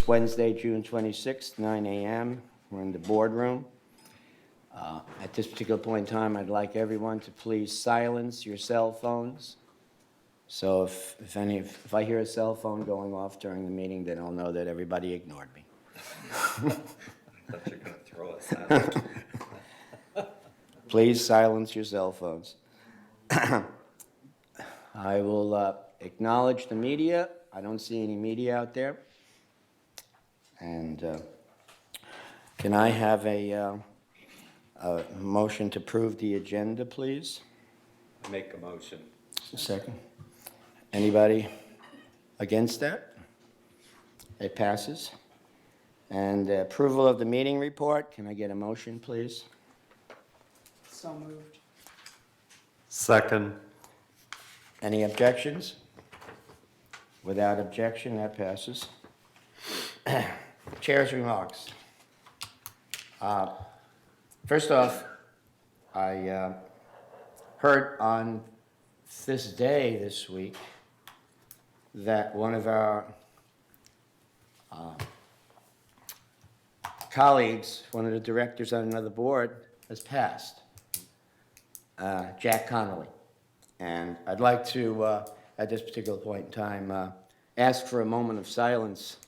It's Wednesday, June 26th, 9 a.m. We're in the boardroom. At this particular point in time, I'd like everyone to please silence your cell phones. So if I hear a cell phone going off during the meeting, then I'll know that everybody ignored me. I thought you were going to throw us out. Please silence your cell phones. I will acknowledge the media. I don't see any media out there. And can I have a motion to approve the agenda, please? Make a motion. Second. Anybody against that? It passes. And approval of the meeting report. Can I get a motion, please? So moved. Second. Any objections? Without objection, that passes. Chair's remarks. First off, I heard on this day this week that one of our colleagues, one of the directors on another board, has passed, Jack Connolly. And I'd like to, at this particular point in time, ask for a moment of silence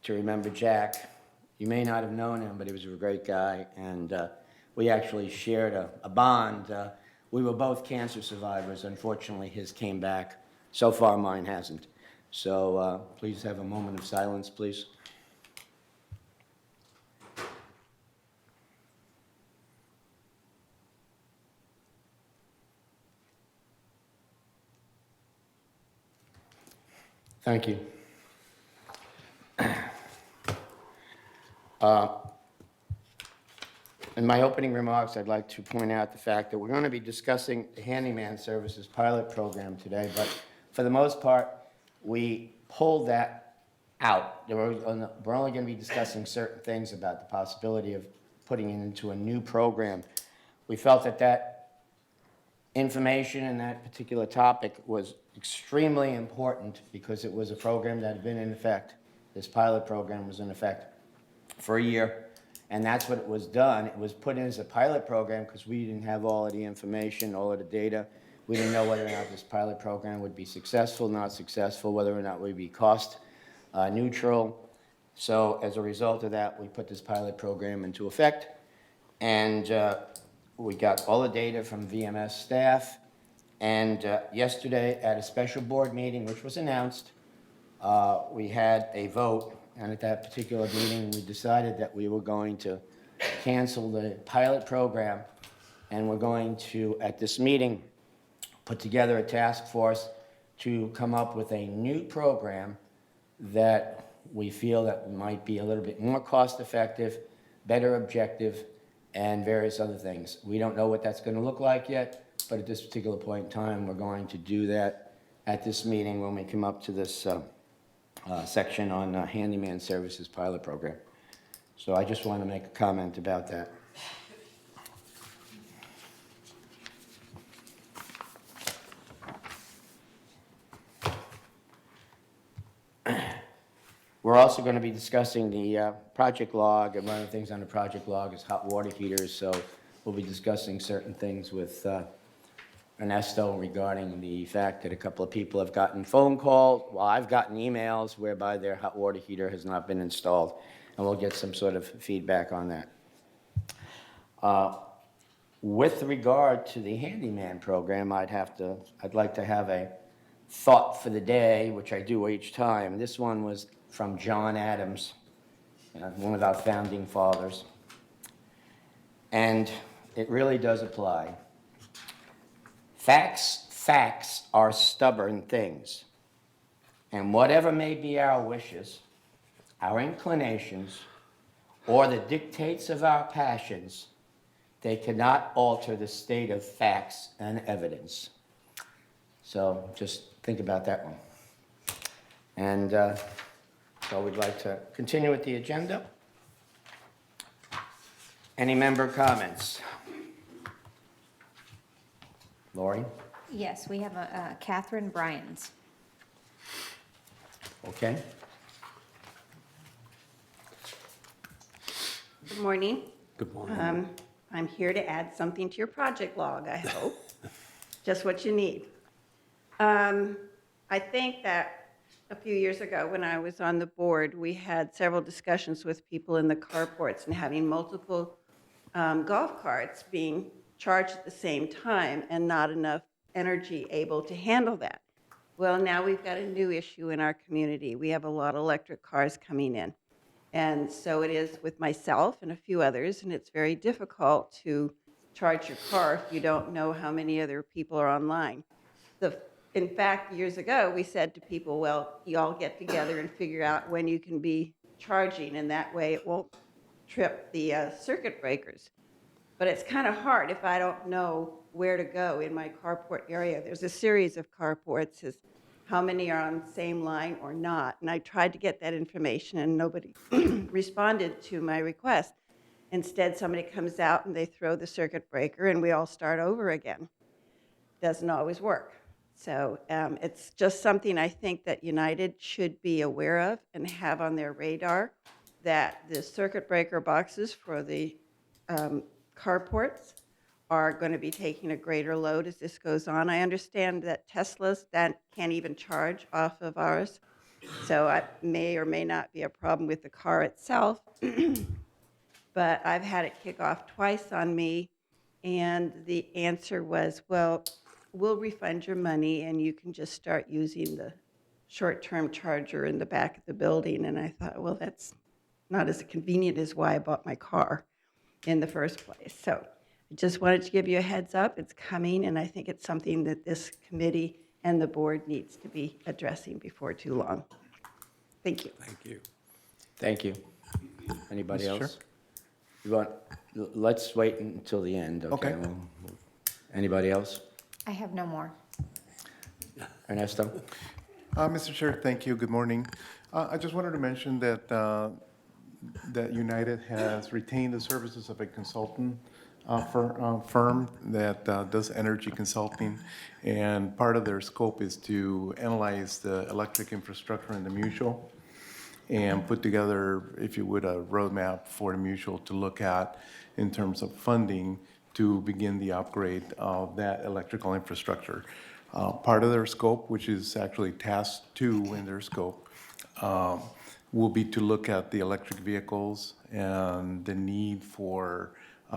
to remember Jack. You may not have known him, but he was a great guy, and we actually shared a bond. We were both cancer survivors. Unfortunately, his came back. So far, mine hasn't. So please have a moment of silence, please. Thank you. In my opening remarks, I'd like to point out the fact that we're going to be discussing the Handyman Services pilot program today, but for the most part, we pulled that out. We're only going to be discussing certain things about the possibility of putting it into a new program. We felt that that information and that particular topic was extremely important because it was a program that had been in effect. This pilot program was in effect for a year, and that's what it was done. It was put in as a pilot program because we didn't have all of the information, all of the data. We didn't know whether or not this pilot program would be successful, not successful, whether or not it would be cost neutral. So as a result of that, we put this pilot program into effect, and we got all the data from VMS staff. And yesterday at a special board meeting, which was announced, we had a vote. And at that particular meeting, we decided that we were going to cancel the pilot program. And we're going to, at this meeting, put together a task force to come up with a new program that we feel that might be a little bit more cost effective, better objective, and various other things. We don't know what that's going to look like yet, but at this particular point in time, we're going to do that at this meeting when we come up to this section on Handyman Services pilot program. So I just want to make a comment about that. We're also going to be discussing the project log, and one of the things on the project log is hot water heaters, so we'll be discussing certain things with Ernesto regarding the fact that a couple of people have gotten phone calls. Well, I've gotten emails whereby their hot water heater has not been installed, and we'll get some sort of feedback on that. With regard to the handyman program, I'd like to have a thought for the day, which I do each time. This one was from John Adams, one of our founding fathers, and it really does apply. Facts are stubborn things, and whatever may be our wishes, our inclinations, or the dictates of our passions, they cannot alter the state of facts and evidence. So just think about that one. And so we'd like to continue with the agenda. Any member comments? Lori? Yes, we have a Catherine Bryans. Okay. Good morning. Good morning. I'm here to add something to your project log, I hope. Just what you need. I think that a few years ago, when I was on the board, we had several discussions with people in the carports and having multiple golf carts being charged at the same time and not enough energy able to handle that. Well, now we've got a new issue in our community. We have a lot of electric cars coming in. And so it is with myself and a few others, and it's very difficult to charge your car if you don't know how many other people are online. In fact, years ago, we said to people, well, you all get together and figure out when you can be charging, and that way it won't trip the circuit breakers. But it's kind of hard if I don't know where to go in my carport area. There's a series of carports, as how many are on the same line or not. And I tried to get that information, and nobody responded to my request. Instead, somebody comes out and they throw the circuit breaker, and we all start over again. Doesn't always work. So it's just something I think that United should be aware of and have on their radar, that the circuit breaker boxes for the carports are going to be taking a greater load as this goes on. I understand that Teslas that can't even charge off of ours, so it may or may not be a problem with the car itself, but I've had it kick off twice on me, and the answer was, well, we'll refund your money and you can just start using the short-term charger in the back of the building. And I thought, well, that's not as convenient as why I bought my car in the first place. So I just wanted to give you a heads up. It's coming, and I think it's something that this committee and the board needs to be addressing before too long. Thank you. Thank you. Thank you. Anybody Sure. else? You want, let's wait until the end, okay? Okay. Anybody else? I have no more. Ernesto? Mr. Chair, thank you. Good morning. I just wanted to mention that that United has retained the services of a consultant firm that does energy consulting, and part of their scope is to analyze the electric infrastructure in the mutual and put together, if you would, a roadmap for the mutual to look at in terms of funding to begin the upgrade of that electrical infrastructure. Part of their scope, which is actually task 2 in their scope, will be to look at the electric vehicles and the need for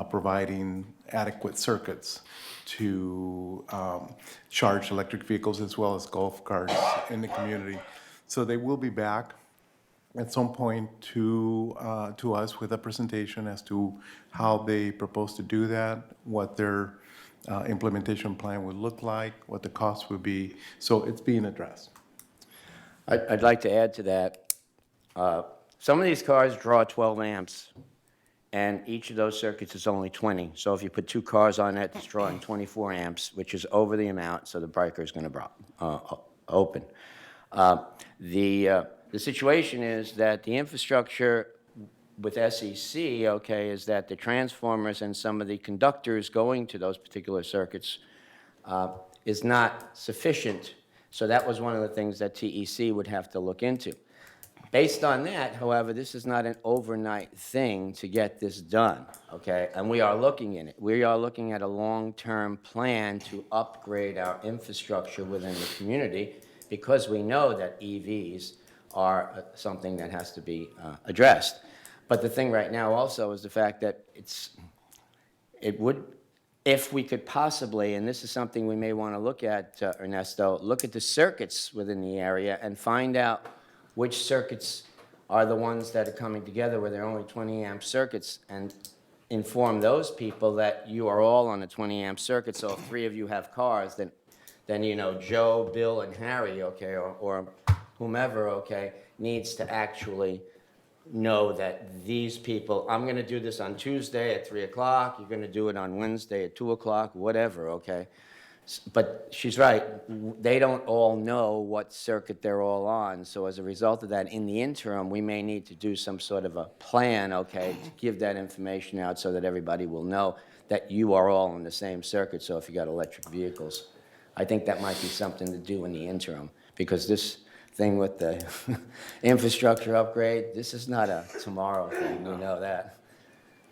providing adequate circuits to charge electric vehicles as well as golf carts in the community. So they will be back at some point to us with a presentation as to how they propose to do that, what their implementation plan would look like, what the cost would be. So it's being addressed. I'd like to add to that. Some of these cars draw 12 amps, and each of those circuits is only 20. So if you put 2 cars on it, it's drawing 24 amps, which is over the amount, so the breaker is going to open. The situation is that the infrastructure with SEC, okay, is that the transformers and some of the conductors going to those particular circuits is not sufficient. So that was one of the things that TEC would have to look into. Based on that, however, this is not an overnight thing to get this done, okay? And we are looking in it. We are looking at a long-term plan to upgrade our infrastructure within the community, because we know that EVs are something that has to be addressed. But the thing right now also is the fact that it would, if we could possibly, and this is something we may want to look at, Ernesto, look at the circuits within the area and find out which circuits are the ones that are coming together where they're only 20 amp circuits, and inform those people that you are all on a 20 amp circuit. So if 3 of you have cars, then you know, Joe, Bill, and Harry, okay, or whomever, okay, needs to actually know that these people, I'm going to do this on Tuesday at 3 o'clock, you're going to do it on Wednesday at 2 o'clock, whatever, okay? But she's right, they don't all know what circuit they're all on, so as a result of that, in the interim, we may need to do some sort of a plan, okay, to give that information out so that everybody will know that you are all on the same circuit, so if you got electric vehicles. I think that might be something to do in the interim, because this thing with the infrastructure upgrade, this is not a tomorrow thing, you know that.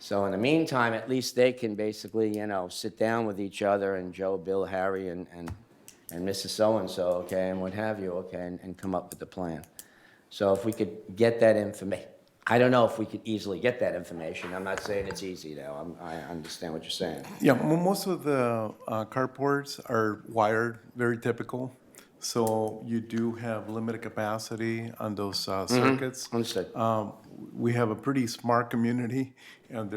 So in the meantime, at least they can basically, sit down with each other and Joe, Bill, Harry, and Mrs. So-and-so, okay, and what have you, okay, and come up with a plan. So if we could get that information, I don't know if we could easily get that information. I'm not saying it's easy, though. I understand what you're saying. Yeah, most of the carports are wired, very typical. So you do have limited capacity on those circuits. Understood. We have a pretty smart community, and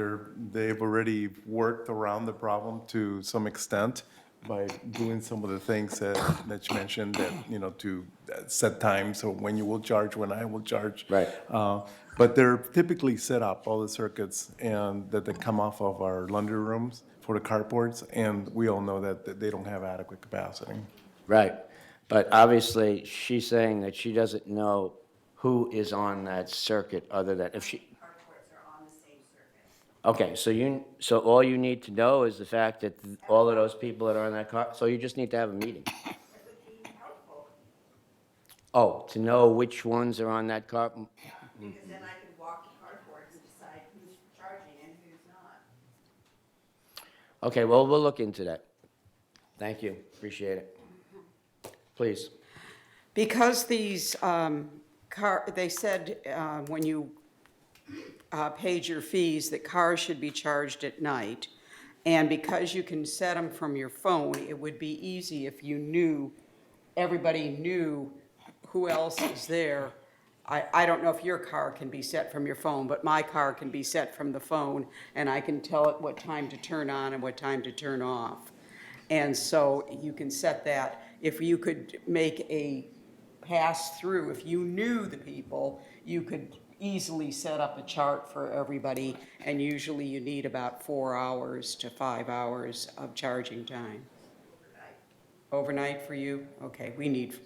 they've already worked around the problem to some extent by doing some of the things that you mentioned, that, to set times, so when you will charge, when I will charge. Right. But they're typically set up, all the circuits, and that they come off of our laundry rooms for the carports, and we all know that they don't have adequate capacity. Right. But obviously, she's saying that she doesn't know who is on that circuit other than if she. Carports are on the same circuit. Okay, so all you need to know is the fact that all of those people that are on that car, so you just need to have a meeting. That would be helpful, Oh, to know which ones are on that car? because then I could walk the carports and decide who's charging and who's not. Okay, well, we'll look into that. Thank you, appreciate it. Please. Because these they said when you paid your fees that cars should be charged at night, and because you can set them from your phone, it would be easy if everybody knew who else is there. I don't know if your car can be set from your phone, but my car can be set from the phone, and I can tell it what time to turn on and what time to turn off. And so you can set that. If you could make a pass-through, if you knew the people, you could easily set up a chart for everybody, and usually you need about 4 hours to 5 hours of charging time. Overnight for you? Okay, we need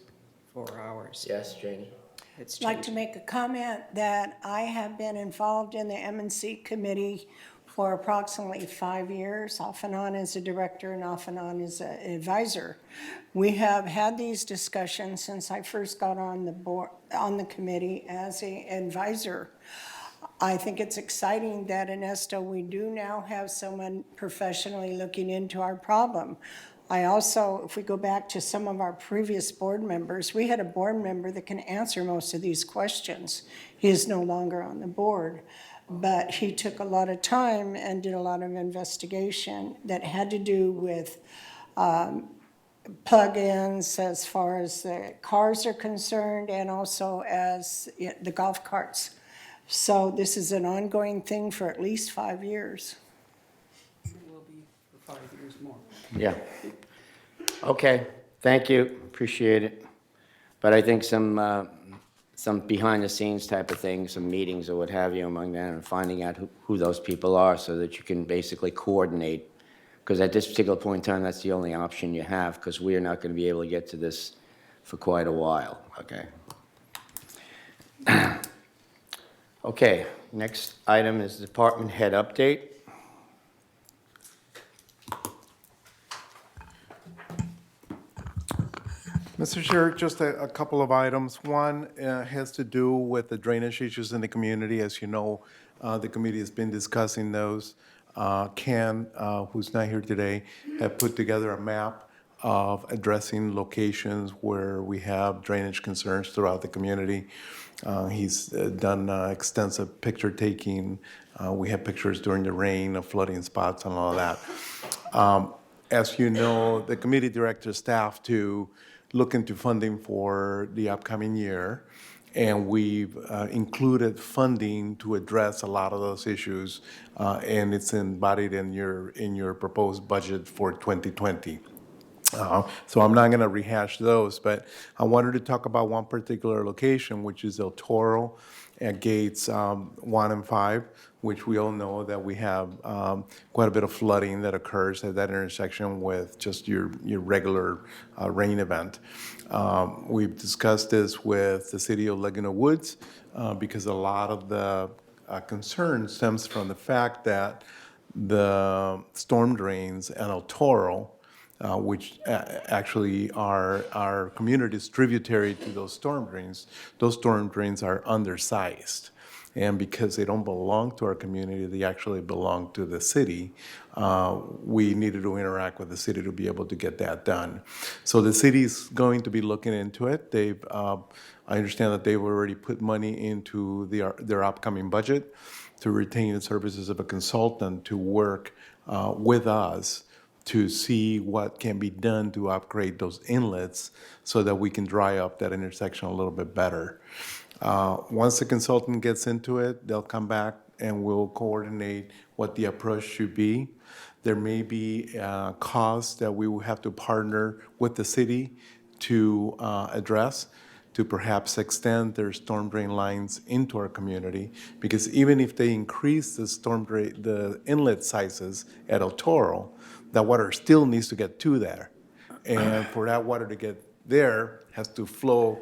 4 hours. Yes, Janie? It's I'd like to changing. make a comment that I have been involved in the M&C committee for approximately 5 years, off and on as a director and off and on as an advisor. We have had these discussions since I first got on the board, on the committee as an advisor. I think it's exciting that in ESTA we do now have someone professionally looking into our problem. I also, if we go back to some of our previous board members, we had a board member that can answer most of these questions. He is no longer on the board, but he took a lot of time and did a lot of investigation that had to do with plug-ins as far as the cars are concerned, and also as the golf carts. So this is an ongoing thing for at least 5 years. It will be for 5 years more. Yeah. Okay, thank you, appreciate it. But I think some behind-the-scenes type of things, some meetings or what have you among them, and finding out who those people are so that you can basically coordinate. Because at this particular point in time, that's the only option you have, because we are not going to be able to get to this for quite a while, okay? Okay, next item is department head update. Mr. Chair, just a couple of items. One has to do with the drainage issues in the community. As you know, the committee has been discussing those. Ken, who's not here today, have put together a map of addressing locations where we have drainage concerns throughout the community. He's done extensive picture taking. We have pictures during the rain of flooding spots and all that. As you know, the committee director staff to look into funding for the upcoming year, and we've included funding to address a lot of those issues, and it's embodied in your proposed budget for 2020. So I'm not going to rehash those, but I wanted to talk about one particular location, which is El Toro at gates 1 and 5, which we all know that we have quite a bit of flooding that occurs at that intersection with just your regular rain event. We've discussed this with the city of Laguna Woods because a lot of the concern stems from the fact that the storm drains at El Toro, which actually are communities tributary to those storm drains are undersized. And because they don't belong to our community, they actually belong to the city, we needed to interact with the city to be able to get that done. So the city's going to be looking into it. I understand that they've already put money into their upcoming budget to retain the services of a consultant to work with us to see what can be done to upgrade those inlets so that we can dry up that intersection a little bit better. Once the consultant gets into it, they'll come back and we'll coordinate what the approach should be. There may be costs that we will have to partner with the city to address, to perhaps extend their storm drain lines into our community, because even if they increase the inlet sizes at El Toro, that water still needs to get to there. And for that water to get there, has to flow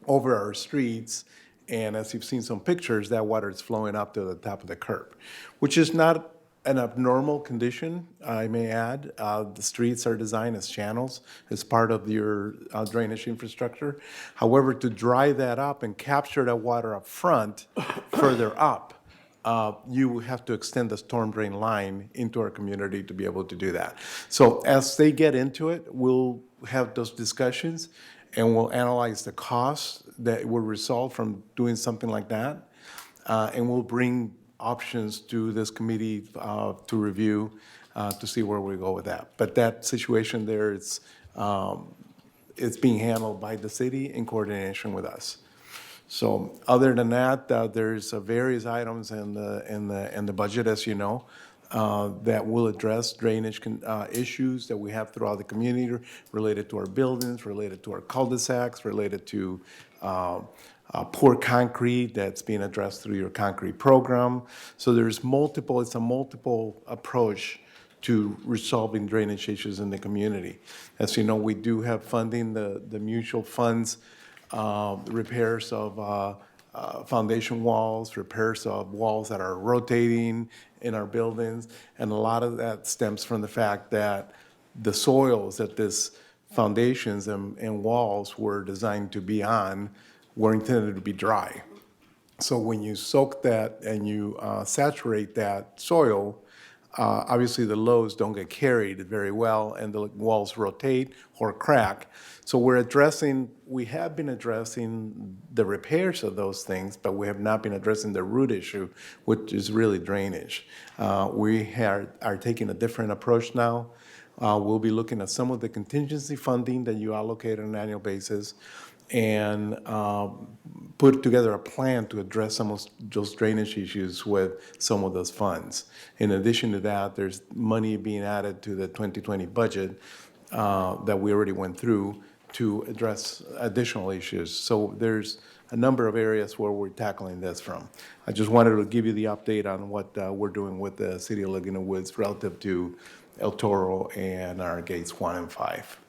over our streets. And as you've seen some pictures, that water is flowing up to the top of the curb, which is not an abnormal condition, I may add. The streets are designed as channels as part of your drainage infrastructure. However, to dry that up and capture that water up front, further up, you have to extend the storm drain line into our community to be able to do that. So as they get into it, we'll have those discussions and we'll analyze the costs that will result from doing something like that. And we'll bring options to this committee to review to see where we go with that. But that situation there, it's being handled by the city in coordination with us. So other than that, there's various items in the budget, as you know, that will address drainage issues that we have throughout the community related to our buildings, related to our cul-de-sacs, related to poor concrete that's being addressed through your concrete program. So it's a multiple approach to resolving drainage issues in the community. As you know, we do have funding, the mutual funds, repairs of foundation walls, repairs of walls that are rotating in our buildings. And a lot of that stems from the fact that the soils that this foundations and walls were designed to be on were intended to be dry. So when you soak that and you saturate that soil, obviously the loads don't get carried very well and the walls rotate or crack. So we have been addressing the repairs of those things, but we have not been addressing the root issue, which is really drainage. We are taking a different approach now. We'll be looking at some of the contingency funding that you allocate on an annual basis and put together a plan to address some of those drainage issues with some of those funds. In addition to that, there's money being added to the 2020 budget that we already went through to address additional issues. So there's a number of areas where we're tackling this from. I just wanted to give you the update on what we're doing with the City of Laguna Woods relative to El Toro and our gates 1 and 5.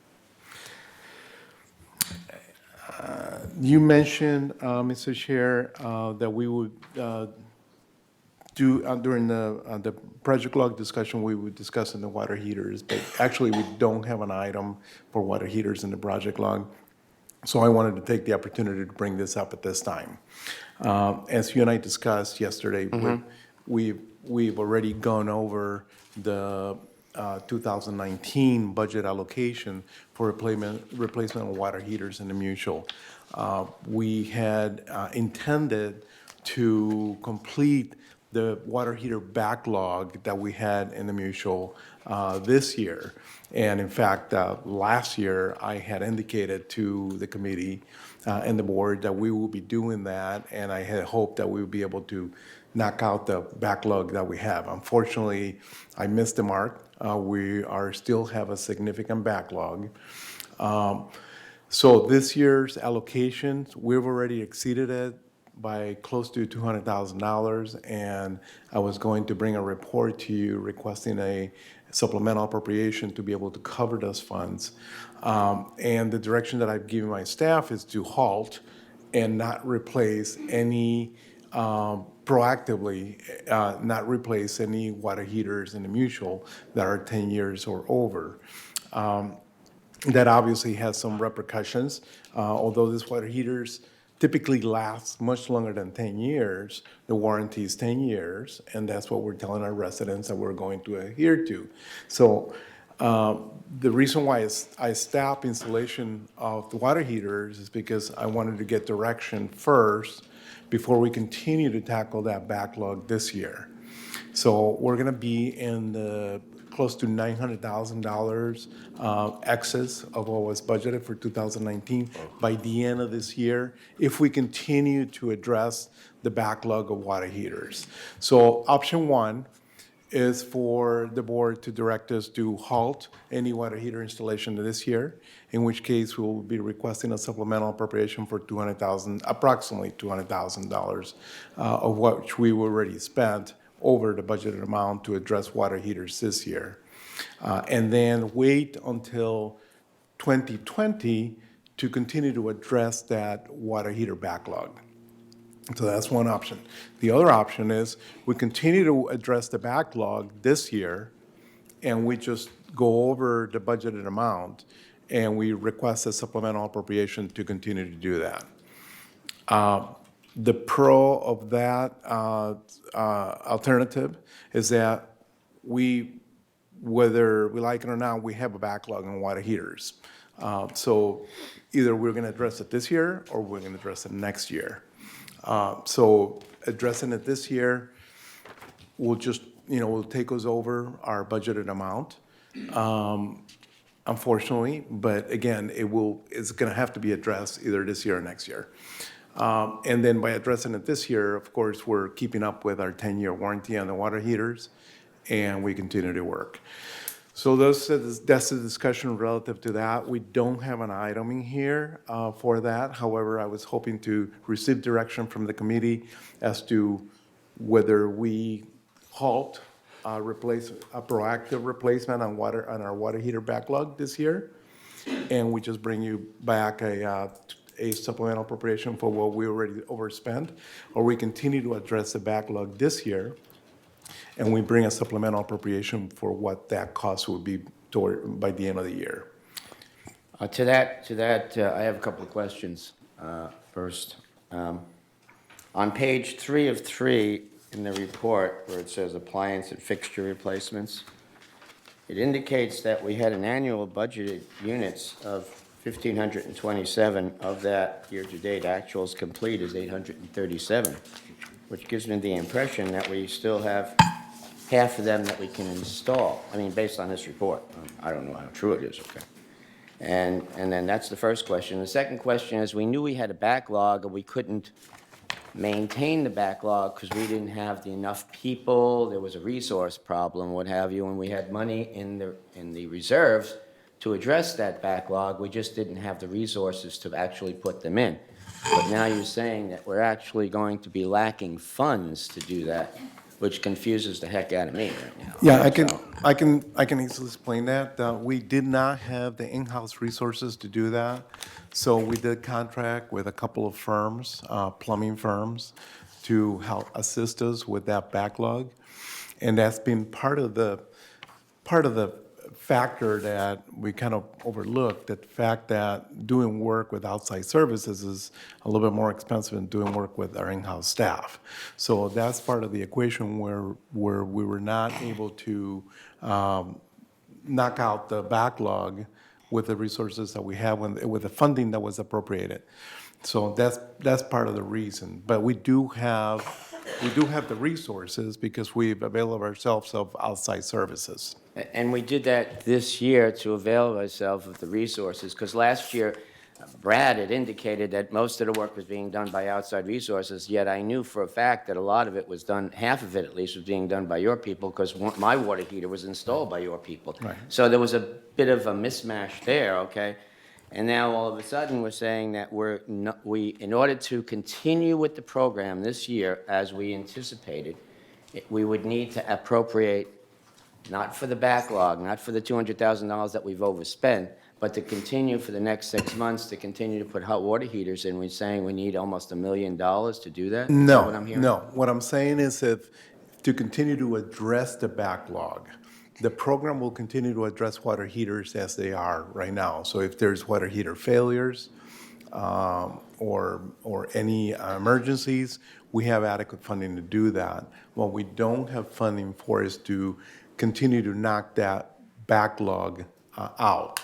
You mentioned, Mr. Chair, that we would during the project log discussion, we would discuss in the water heaters, but actually we don't have an item for water heaters in the project log. So I wanted to take the opportunity to bring this up at this time. As you and I discussed yesterday, we've already gone over the 2019 budget allocation for replacement of water heaters in the mutual. We had intended to complete the water heater backlog that we had in the mutual this year. And in fact, last year, I had indicated to the committee and the board that we will be doing that, and I had hoped that we would be able to knock out the backlog that we have. Unfortunately, I missed the mark. We still have a significant backlog. So this year's allocations, we've already exceeded it by close to $200,000, and I was going to bring a report to you requesting a supplemental appropriation to be able to cover those funds. And the direction that I've given my staff is to halt and not replace any, proactively, not replace any water heaters in the mutual that are 10 years or over. That obviously has some repercussions, although these water heaters typically lasts much longer than 10 years. The warranty is 10 years, and that's what we're telling our residents that we're going to adhere to. So the reason why I stopped installation of the water heaters is because I wanted to get direction first before we continue to tackle that backlog this year. So we're going to be in the close to $900,000 excess of what was budgeted for 2019 by the end of this year if we continue to address the backlog of water heaters. So option one is for the board to direct us to halt any water heater installation this year, in which case we will be requesting a supplemental appropriation for approximately $200,000, of which we already spent over the budgeted amount to address water heaters this year. And then wait until 2020 to continue to address that water heater backlog. So that's one option. The other option is we continue to address the backlog this year, and we just go over the budgeted amount, and we request a supplemental appropriation to continue to do that. The pro of that alternative is that whether we like it or not, we have a backlog on water heaters. So either we're going to address it this year or we're going to address it next year. So addressing it this year will just, will take us over our budgeted amount, unfortunately. But again, it's going to have to be addressed either this year or next year. And then by addressing it this year, of course, we're keeping up with our 10-year warranty on the water heaters, and we continue to work. So that's the discussion relative to that. We don't have an item in here for that. However, I was hoping to receive direction from the committee as to whether we halt, replace a proactive replacement on our water heater backlog this year, and we just bring you back a supplemental appropriation for what we already overspent, or we continue to address the backlog this year, and we bring a supplemental appropriation for what that cost would be by the end of the year. To that, I have a couple of questions. First, on page 3 of 3 in the report, where it says appliance and fixture replacements, it indicates that we had an annual budgeted units of 1,527. Of that, year-to-date actuals complete is 837, which gives me the impression that we still have half of them that we can install. I mean, based on this report. I don't know how true it is, okay? And then that's the first question. The second question is, we knew we had a backlog, and we couldn't maintain the backlog because we didn't have enough people. There was a resource problem, what have you, and we had money in the reserves to address that backlog. We just didn't have the resources to actually put them in. But now you're saying that we're actually going to be lacking funds to do that, which confuses the heck out of me right now. Yeah, So- I can easily explain that. We did not have the in-house resources to do that, so we did contract with a couple of firms, plumbing firms, to help assist us with that backlog, and that's been part of the factor that we kind of overlooked, the fact that doing work with outside services is a little bit more expensive than doing work with our in-house staff. So that's part of the equation where we were not able to knock out the backlog with the resources that we have, with the funding that was appropriated. So that's part of the reason. But we do have the resources because we've availed ourselves of outside services. And we did that this year to avail ourselves of the resources, because last year, Brad had indicated that most of the work was being done by outside resources, yet I knew for a fact that a lot of it was done, half of it at least, was being done by your people, because my water heater was installed by your people. Right. So there was a bit of a mismatch there, okay? And now all of a sudden, we're saying that in order to continue with the program this year, as we anticipated, we would need to appropriate, not for the backlog, not for the $200,000 that we've overspent, but to continue for the next 6 months, to continue to put hot water heaters in. We're saying we need almost $1 million to do that? Is that what I'm hearing? No. What I'm saying is to continue to address the backlog, the program will continue to address water heaters as they are right now. So if there's water heater failures, or any emergencies, we have adequate funding to do that. What we don't have funding for is to continue to knock that backlog out.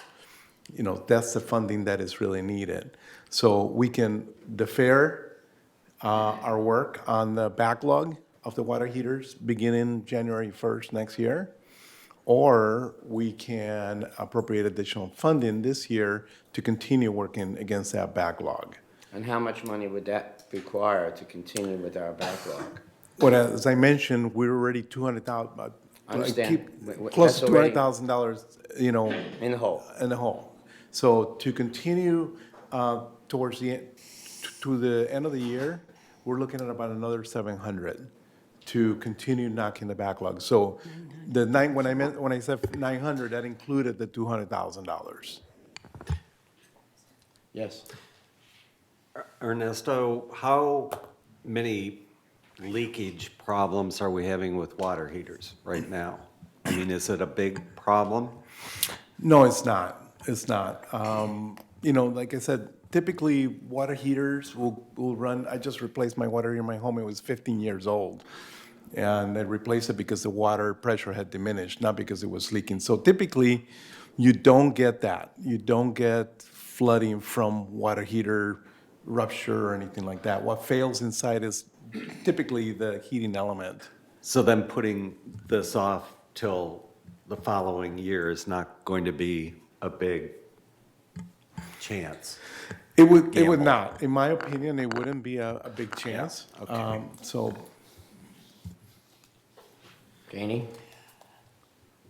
You know, that's the funding that is really needed. So we can defer our work on the backlog of the water heaters beginning January 1st next year, or we can appropriate additional funding this year to continue working against that backlog. And how much money would that require to continue with our backlog? But as I mentioned, we're already 200,000. Understand. Close to That's already- $200,000, you know, In the hole. in the hole. So to continue towards to the end of the year, we're looking at about another 700 to continue knocking the backlog. So when I said 900, that included the $200,000. Yes. Ernesto, how many leakage problems are we having with water heaters right now? I mean, is it a big problem? No, it's not. It's not. You know, like I said, typically water heaters will run. I just replaced my water heater in my home. It was 15 years old. And I replaced it because the water pressure had diminished, not because it was leaking. So typically, you don't get that. You don't get flooding from water heater rupture or anything like that. What fails inside is typically the heating element. So then putting this off till the following year is not going to be a big chance. It would Gamble. not. In my opinion, it wouldn't be a big chance. Okay. So Janie?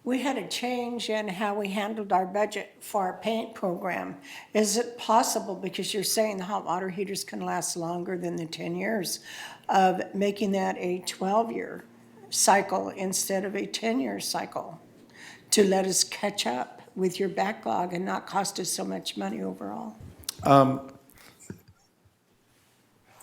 We had a change in how we handled our budget for our paint program. Is it possible, because you're saying the hot water heaters can last longer than the 10 years, of making that a 12-year cycle instead of a 10-year cycle to let us catch up with your backlog and not cost us so much money overall?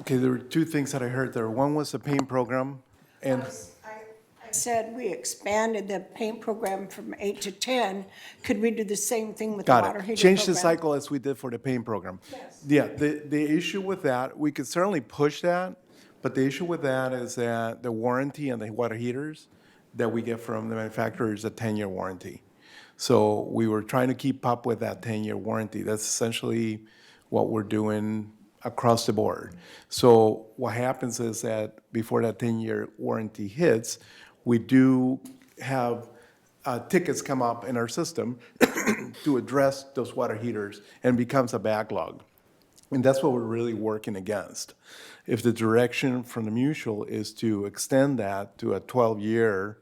okay, there were two things that I heard there. One was the paint program, and I said we expanded the paint program from 8 to 10. Could we do the same thing with the water got heater it. Change the program? cycle as we did for the paint program. Yes. Yeah, the issue with that, we could certainly push that, but the issue with that is that the warranty on the water heaters that we get from the manufacturer is a 10-year warranty. So we were trying to keep up with that 10-year warranty. That's essentially what we're doing across the board. So what happens is that before that 10-year warranty hits, we do have tickets come up in our system to address those water heaters, and becomes a backlog. And that's what we're really working against. If the direction from the mutual is to extend that to a 12-year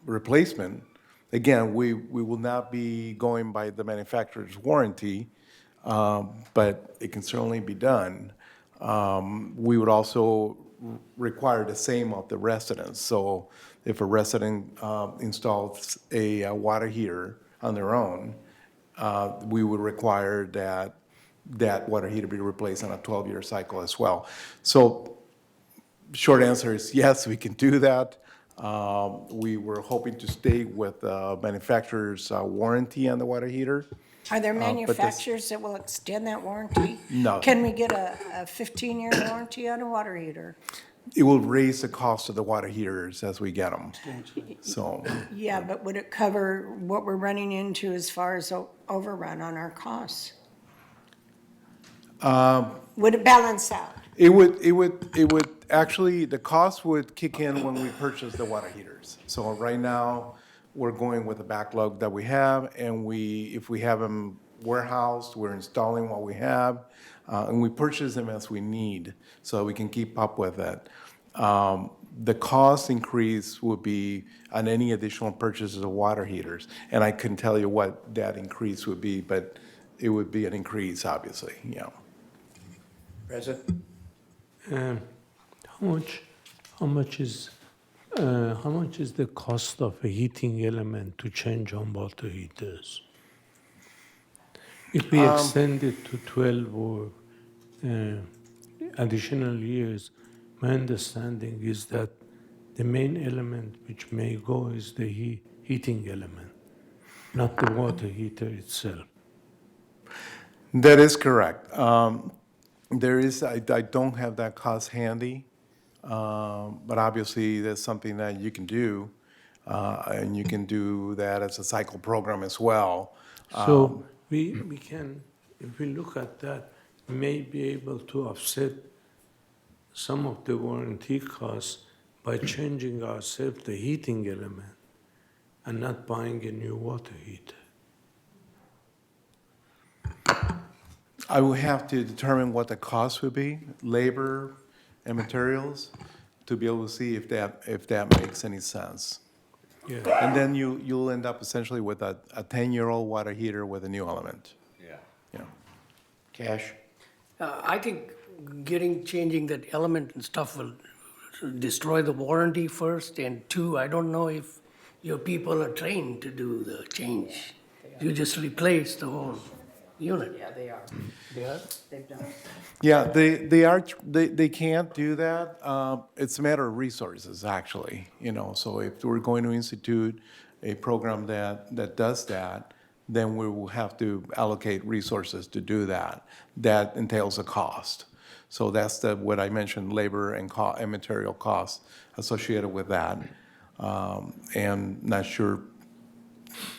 replacement, again, we will not be going by the manufacturer's warranty, but it can certainly be done. We would also require the same of the residents. So if a resident installs a water heater on their own, we would require that water heater be replaced on a 12-year cycle as well. So short answer is yes, we can do that. We were hoping to stay with the manufacturer's warranty on the water heater. Are there but this- manufacturers that will extend that warranty? No. Can we get a 15-year warranty on a water heater? It will raise the cost of the water heaters as we get them. So, Yeah, but would it cover what we're running into as far as overrun on our costs? Would it balance out? it would, actually, the cost would kick in when we purchase the water heaters. So right now, we're going with the backlog that we have, and if we have them warehoused, we're installing what we have, and we purchase them as we need, so we can keep up with it. The cost increase would be on any additional purchases of water heaters, and I couldn't tell you what that increase would be, but it would be an increase, obviously, yeah. Reza? How much is the cost of a heating element to change on water heaters? If we extend it to 12 or additional years, my understanding is that the main element which may go is the heating element, not the water heater itself. That is correct. There is, I don't have that cost handy, but obviously that's something that you can do, and you can do that as a cycle program as well. So we can, if we look at that, may be able to offset some of the warranty costs by changing ourselves the heating element and not buying a new water heater. I will have to determine what the cost would be, labor and materials, to be able to see if that makes any sense. Yeah. And then you'll end up essentially with a 10-year-old water heater with a new element. Yeah. Yeah. Cash? I think changing that element and stuff will destroy the warranty first, and two, I don't know if your people are trained to do the change. You just replace the whole unit. Yeah, they are. They are? They've done. Yeah, they can't do that. It's a matter of resources, actually, so if we're going to institute a program that does that, then we will have to allocate resources to do that. That entails a cost. So that's what I mentioned, labor and material costs associated with that. And not sure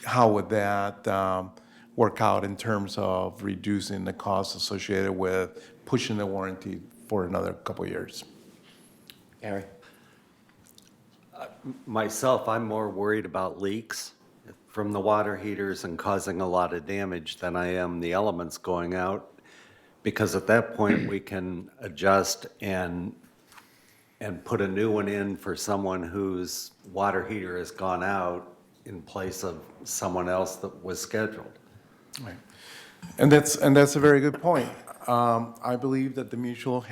how would that work out in terms of reducing the costs associated with pushing the warranty for another couple of years. Gary? Myself, I'm more worried about leaks from the water heaters and causing a lot of damage than I am the elements going out. Because at that point, we can adjust and put a new one in for someone whose water heater has gone out in place of someone else that was scheduled. Right. And that's a very good point. I believe that the mutual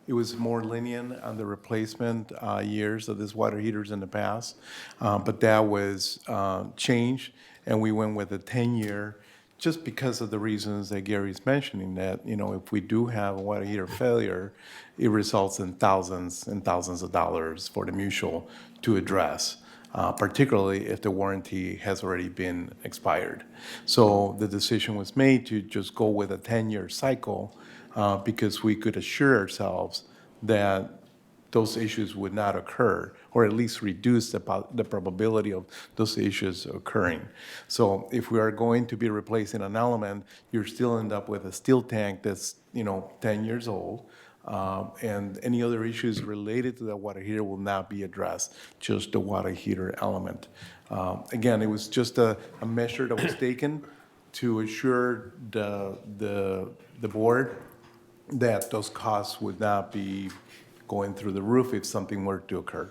it was more lenient on the replacement years of these water heaters in the past, but that was changed, and we went with a 10-year, just because of the reasons that Gary's mentioning, that, if we do have a water heater failure, it results in thousands and thousands of dollars for the mutual to address. Particularly if the warranty has already been expired. So the decision was made to just go with a 10-year cycle because we could assure ourselves that those issues would not occur, or at least reduce the probability of those issues occurring. So if we are going to be replacing an element, you still end up with a steel tank that's 10 years old. And any other issues related to that water heater will not be addressed, just the water heater element. Again, it was just a measure that was taken to assure the board that those costs would not be going through the roof if something were to occur.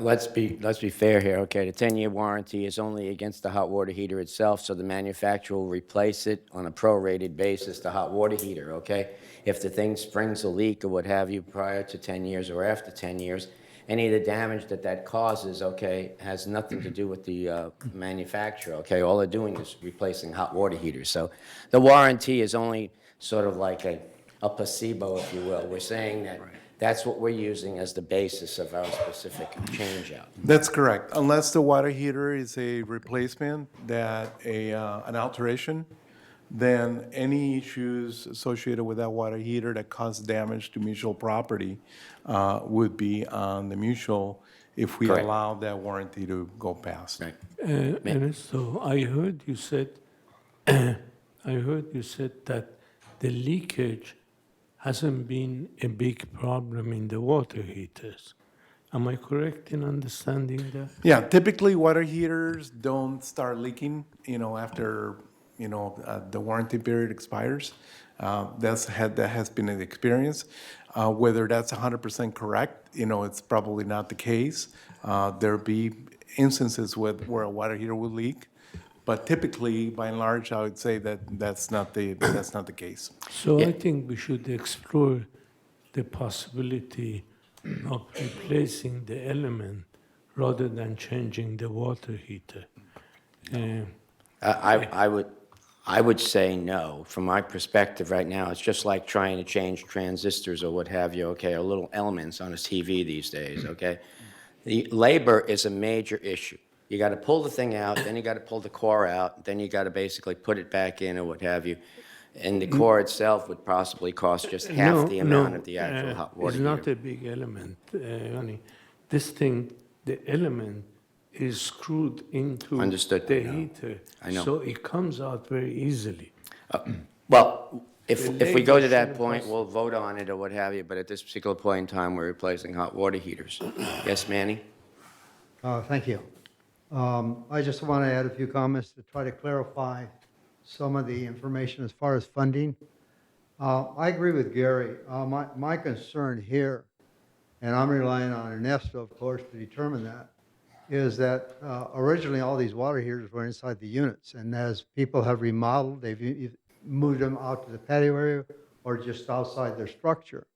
Let's be fair here, okay? The 10-year warranty is only against the hot water heater itself, so the manufacturer will replace it on a prorated basis, the hot water heater, okay? If the thing springs a leak or what have you prior to 10 years or after 10 years, any of the damage that causes, okay, has nothing to do with the manufacturer, okay? All they're doing is replacing hot water heaters. So the warranty is only sort of like a placebo, if you will. We're saying that that's what we're using as the basis of our specific change-out. That's correct. Unless the water heater is a replacement, an alteration, then any issues associated with that water heater that cause damage to mutual property would be on the mutual if we Correct. allow that warranty to go past. Right. Ernesto, I heard you said that the leakage hasn't been a big problem in the water heaters. Am I correct in understanding that? Yeah, typically water heaters don't start leaking, after, the warranty period expires. That has been an experience. Whether that's 100% correct, it's probably not the case. There'll be instances where a water heater will leak, but typically, by and large, I would say that that's not the case. So I think we should explore the possibility of replacing the element rather than changing the water heater. I would say no. From my perspective right now, it's just like trying to change transistors or what have you, okay, or little elements on a TV these days, okay? The labor is a major issue. You got to pull the thing out, then you got to pull the core out, then you got to basically put it back in or what have you. And the core itself would possibly cost just half the amount of the actual hot water It's not heater. a big element, Ronnie. This thing, the element is screwed into Understood. the I know. heater. I know. So it comes out very easily. Well, if The we go to labor that shouldn't point, cost- we'll vote on it or what have you, but at this particular point in time, we're replacing hot water heaters. Yes, Manny? Thank you. I just want to add a few comments to try to clarify some of the information as far as funding. I agree with Gary. My concern here, and I'm relying on Ernesto, of course, to determine that, is that originally all these water heaters were inside the units, and as people have remodeled, they've moved them out to the patio area or just outside their structure.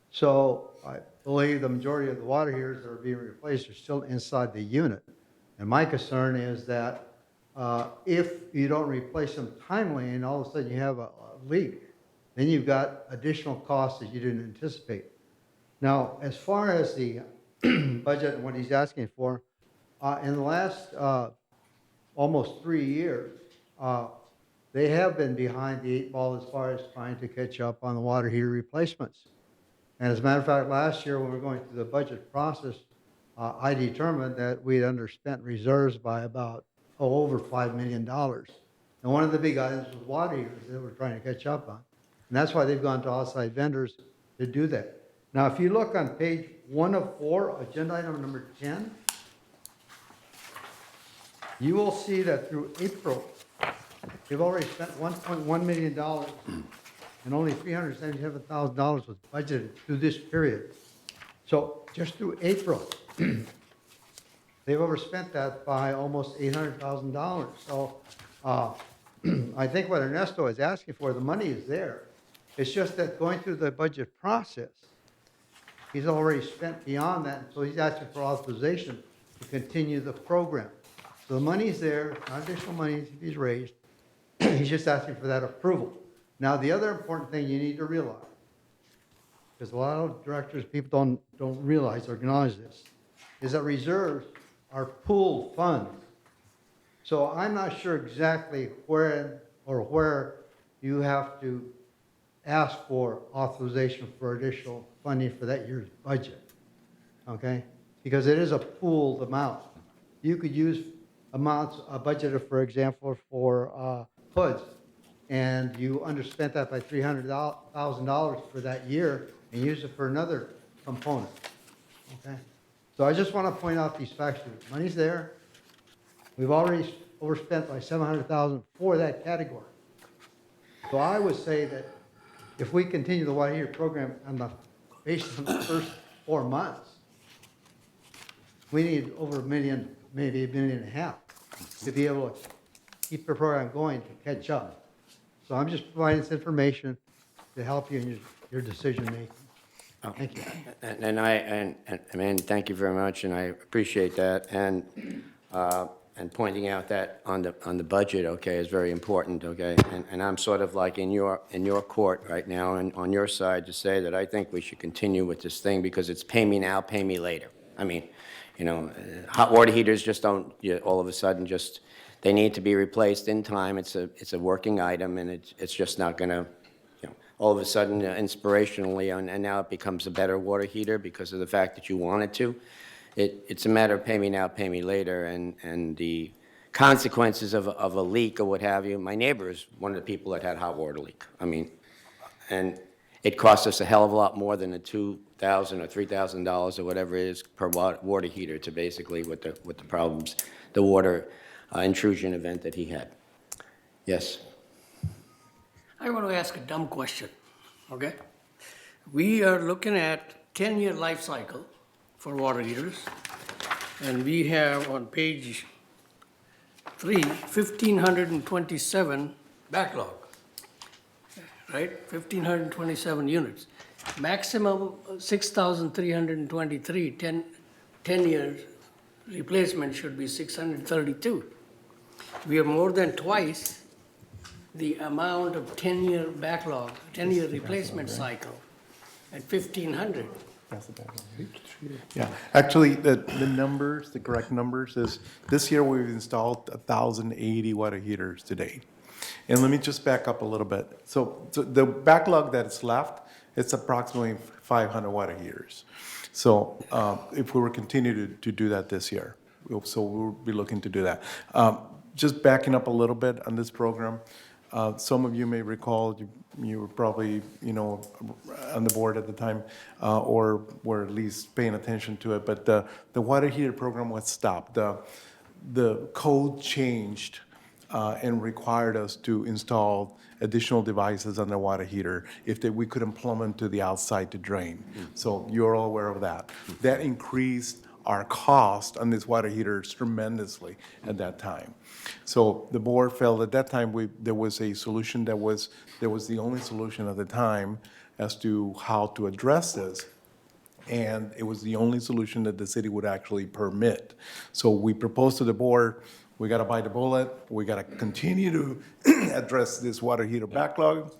So I believe the majority of the water heaters that are being replaced are still inside the unit. And my concern is that if you don't replace them timely and all of a sudden you have a leak, then you've got additional costs that you didn't anticipate. Now, as far as the budget and what he's asking for, in the last almost 3 years, they have been behind the 8 ball as far as trying to catch up on the water heater replacements. And as a matter of fact, last year when we were going through the budget process, I determined that we'd underspent reserves by about over $5 million. And one of the big items was water heaters that we're trying to catch up on. And that's why they've gone to outside vendors to do that. Now, if you look on page 1 of 4, agenda item number 10, you will see that through April, they've already spent $1.1 million and only $377,000 was budgeted through this period. So just through April, they've overspent that by almost $800,000. So I think what Ernesto is asking for, the money is there. It's just that going through the budget process, he's already spent beyond that, so he's asking for authorization to continue the program. So the money's there, not additional money he's raised. He's just asking for that approval. Now, the other important thing you need to realize, because a lot of directors, people don't realize or acknowledge this, is that reserves are pooled funds. So I'm not sure exactly where you have to ask for authorization for additional funding for that year's budget, okay? Because it is a pooled amount. You could use amounts budgeted, for example, for hoods, and you underspent that by $300,000 for that year and use it for another component, okay? So I just want to point out these facts. Money's there. We've already overspent by $700,000 for that category. So I would say that if we continue the water heater program on the basis of the first 4 months, we need over $1 million, maybe $1.5 million to be able to keep the program going to catch up. So I'm just providing this information to help you in your decision making. Thank you. And thank you very much, and I appreciate that. And pointing out that on the budget, okay, is very important, okay? And I'm sort of like in your court right now and on your side to say that I think we should continue with this thing because it's pay me now, pay me later. I mean, you know, hot water heaters just don't, all of a sudden just, they need to be replaced in time. It's a working item, and it's just not going to, you know, all of a sudden inspirationally, and now it becomes a better water heater because of the fact that you want it to. It's a matter of pay me now, pay me later, and the consequences of a leak or what have you. My neighbor is one of the people that had hot water leak. I mean, and it cost us a hell of a lot more than the $2,000 or $3,000 or whatever it is per water heater to basically with the problems, the water intrusion event that he had. Yes. I want to ask a dumb question, okay? We are looking at 10-year life cycle for water heaters, and we have on page 3, 1,527 backlog, right? 1,527 units. Maximum 6,323, 10 years replacement should be 632. We are more than twice the amount of 10-year backlog, 10-year replacement cycle at 1,500. Pass it back on. Yeah, actually, the numbers, the correct numbers is, this year we've installed 1,080 water heaters to date. And let me just back up a little bit. So the backlog that is left, it's approximately 500 water heaters. So if we were continue to do that this year, so we'll be looking to do that. Just backing up a little bit on this program, some of you may recall, you were probably, on the board at the time, or were at least paying attention to it, but the water heater program was stopped. The code changed and required us to install additional devices on the water heater if we couldn't plumb them to the outside to drain. So you're all aware of that. That increased our cost on these water heaters tremendously at that time. So the board felt at that time there was a solution that was the only solution at the time as to how to address this. And it was the only solution that the city would actually permit. So we proposed to the board, we got to bite the bullet, we got to continue to address this water heater backlog.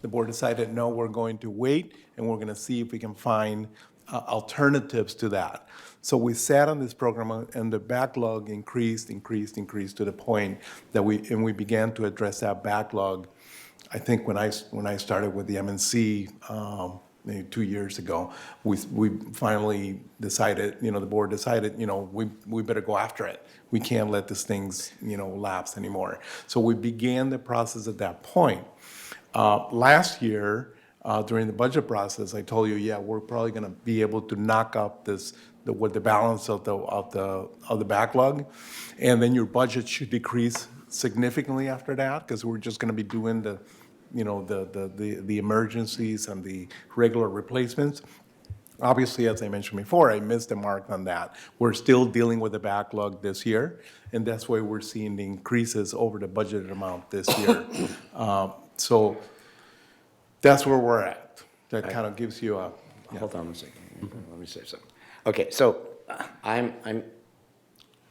The board decided, no, we're going to wait, and we're going to see if we can find alternatives to that. So we sat on this program, and the backlog increased to the point that we began to address that backlog. I think when I started with the MNC maybe 2 years ago, we finally decided, the board decided, we better go after it. We can't let these things, lapse anymore. So we began the process at that point. Last year, during the budget process, I told you, yeah, we're probably going to be able to knock up the balance of the backlog, and then your budget should decrease significantly after that, because we're just going to be doing the emergencies and the regular replacements. Obviously, as I mentioned before, I missed the mark on that. We're still dealing with the backlog this year, and that's why we're seeing the increases over the budgeted amount this year. So that's where we're at. That kind of gives you a. Yeah. Hold on a second. Let me say something. Okay, so I'm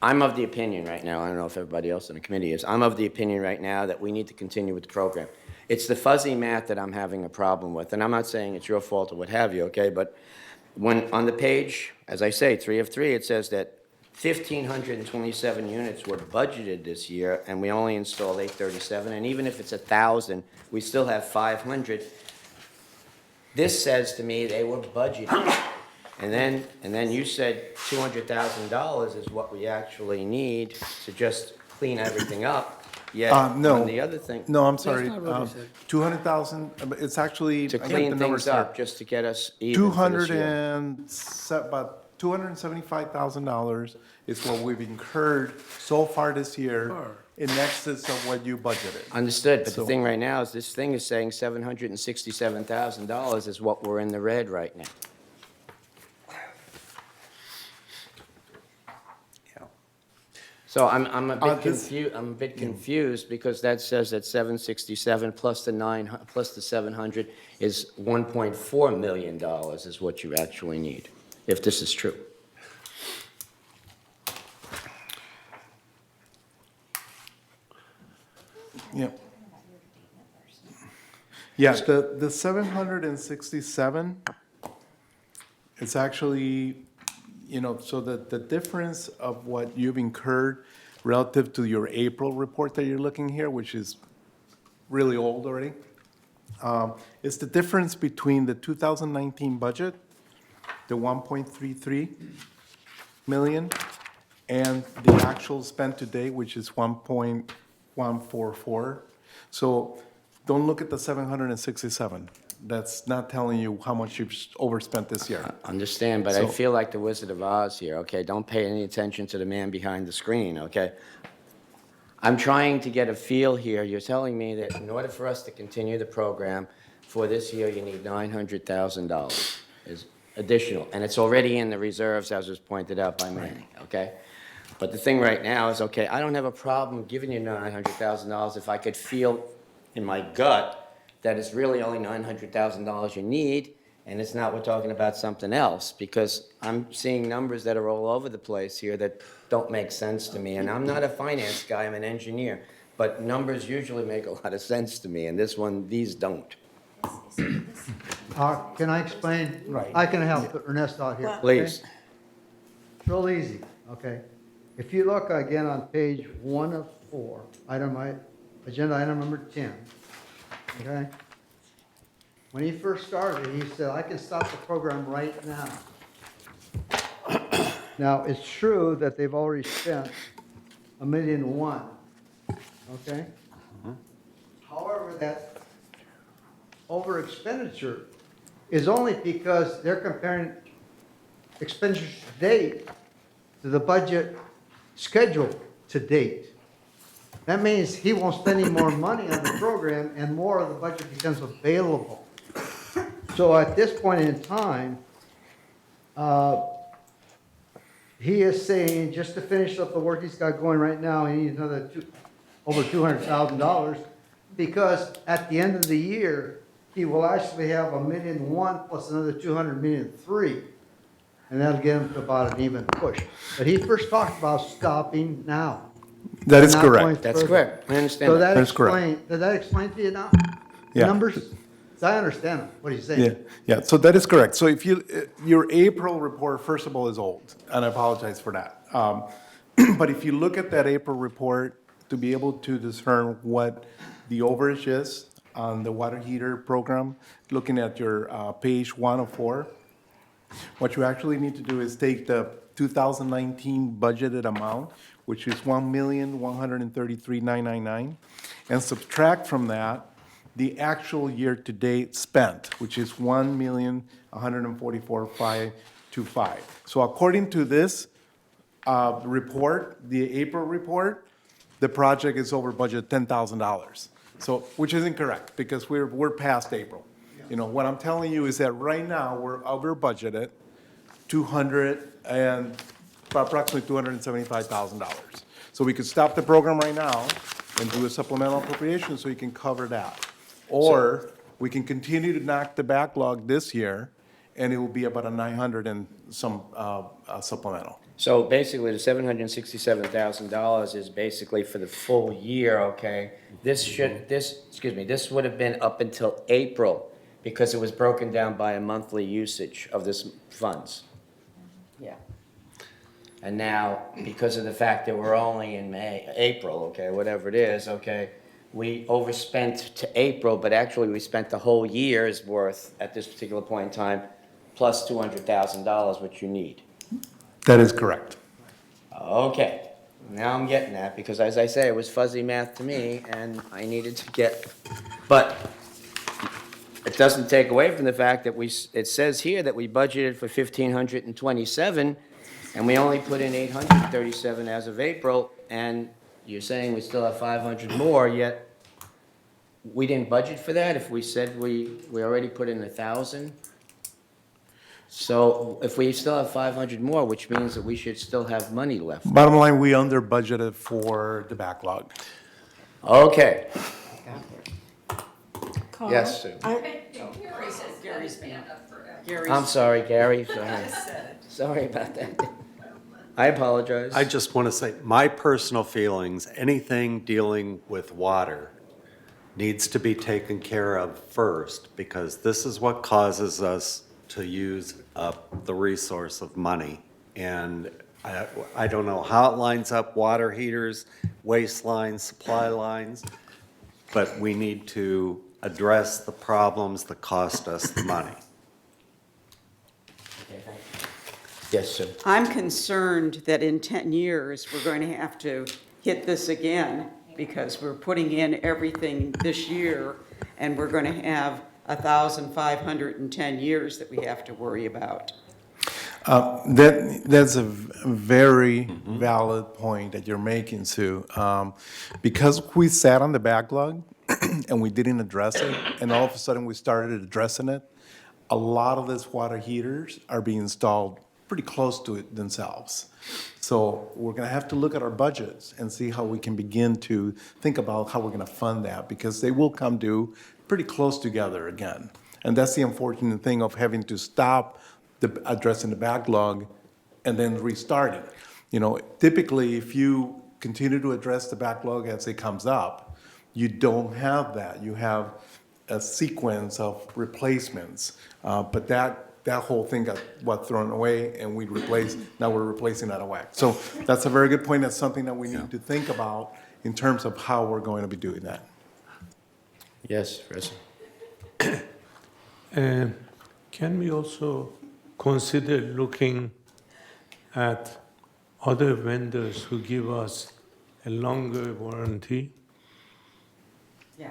of the opinion right now, I don't know if everybody else in the committee is, I'm of the opinion right now that we need to continue with the program. It's the fuzzy math that I'm having a problem with, and I'm not saying it's your fault or what have you, okay? But when on the page, as I say, 3 of 3, it says that 1,527 units were budgeted this year, and we only installed 837, and even if it's 1,000, we still have 500. This says to me they were budgeted. And then you said $200,000 is what we actually need to just clean everything up. Yet, No. on the other thing, No, I'm sorry. not what I said. 200,000, it's actually. to I got the clean numbers things here. up, just to get us even for this year. About $275,000 is what we've incurred so far this year in excess of what you budgeted. Understood, but the So- thing right now is this thing is saying $767,000 is what we're in the red right now. So I'm a bit this- confused, I'm a bit confused because that says that 767 plus the 700 is $1.4 million is what you actually need, if this is true. Yeah. Yeah, the 767, it's actually, so the difference of what you've incurred relative to your April report that you're looking here, which is really old already, is the difference between the 2019 budget, the 1.33 million, and the actual spent today, which is 1.144. So don't look at the 767. That's not telling you how much you've overspent this year. Understand, but I So- feel like the Wizard of Oz here, okay? Don't pay any attention to the man behind the screen, okay? I'm trying to get a feel here. You're telling me that in order for us to continue the program for this year, you need $900,000 is additional, and it's already in the reserves, as was pointed out by Manny, okay? But the thing right now is, okay, I don't have a problem giving you $900,000 if I could feel in my gut that it's really only $900,000 you need, and it's not, we're talking about something else, because I'm seeing numbers that are all over the place here that don't make sense to me, and I'm not a finance guy, I'm an engineer, but numbers usually make a lot of sense to me, and this one, these don't. Can I explain? Right. I can help Ernesto out here. okay? Please. Real easy, okay? If you look again on page 1 of 4, agenda item number 10, okay? When he first started, he said, I can stop the program right now. Now, it's true that they've already spent $1.1 million, okay? However, that over expenditure is only because they're comparing expenditure to date to the budget schedule to date. That means he won't spend any more money on the program and more of the budget becomes available. So at this point in time, he is saying, just to finish up the work he's got going right now, he needs over $200,000, because at the end of the year, he will actually have $1.1 million plus another $200,000, $1.3 million, and that'll get him to about an even push. But he first talked about stopping now. That is not going correct. That's further. correct. I understand So that. that That's correct. did that explain to you now? Yeah. Numbers? So I understand what he's Yeah, saying. yeah, so that is correct. So if you, your April report, first of all, is old, and I apologize for that. But if you look at that April report, to be able to discern what the overage is on the water heater program, looking at your page 1 of 4, what you actually need to do is take the 2019 budgeted amount, which is $1,133,999, and subtract from that the actual year-to-date spent, which is $1,144,525. So according to this report, the April report, the project is over budget $10,000. So, which is incorrect, because we're past April. You know, what I'm telling you is that right now, we're over budgeted approximately $275,000. So we could stop the program right now and do a supplemental appropriation so you can cover that. Or we can continue to knock the backlog this year, and it will be about a 900 and some supplemental. So basically, the $767,000 is basically for the full year, okay? This would have been up until April, because it was broken down by a monthly usage of this funds. Yeah. And now, because of the fact that we're only in April, okay, whatever it is, okay, we overspent to April, but actually we spent the whole year's worth at this particular point in time, plus $200,000, which you need. That is correct. Okay, now I'm getting that, because as I say, it was fuzzy math to me, and I needed to get, but it doesn't take away from the fact that it says here that we budgeted for 1,527, and we only put in 837 as of April, and you're saying we still have 500 more, yet we didn't budget for that if we said we already put in 1,000? So if we still have 500 more, which means that we should still have money left. Bottom line, we under budgeted for the backlog. Okay. Yes, Sue. I'm sorry, Gary. Sorry about that. I apologize. I just want to say, my personal feelings, anything dealing with water needs to be taken care of first, because this is what causes us to use up the resource of money. And I don't know how it lines up, water heaters, waste lines, supply lines, but we need to address the problems that cost us the money. Yes, Sue. I'm concerned that in 10 years, we're going to have to hit this again, because we're putting in everything this year, and we're going to have 1,510 years that we have to worry about. That's a very valid point that you're making, Sue. Because we sat on the backlog and we didn't address it, and all of a sudden we started addressing it, a lot of these water heaters are being installed pretty close to it themselves. So we're going to have to look at our budgets and see how we can begin to think about how we're going to fund that, because they will come due pretty close together again. And that's the unfortunate thing of having to stop addressing the backlog and then restarting. You know, typically, if you continue to address the backlog as it comes up, you don't have that. You have a sequence of replacements. But that whole thing got thrown away and now we're replacing out of whack. So that's a very good point. That's something that we need to think about in terms of how we're going to be doing that. Yes, Reza? Can we also consider looking at other vendors who give us a longer warranty? Yeah.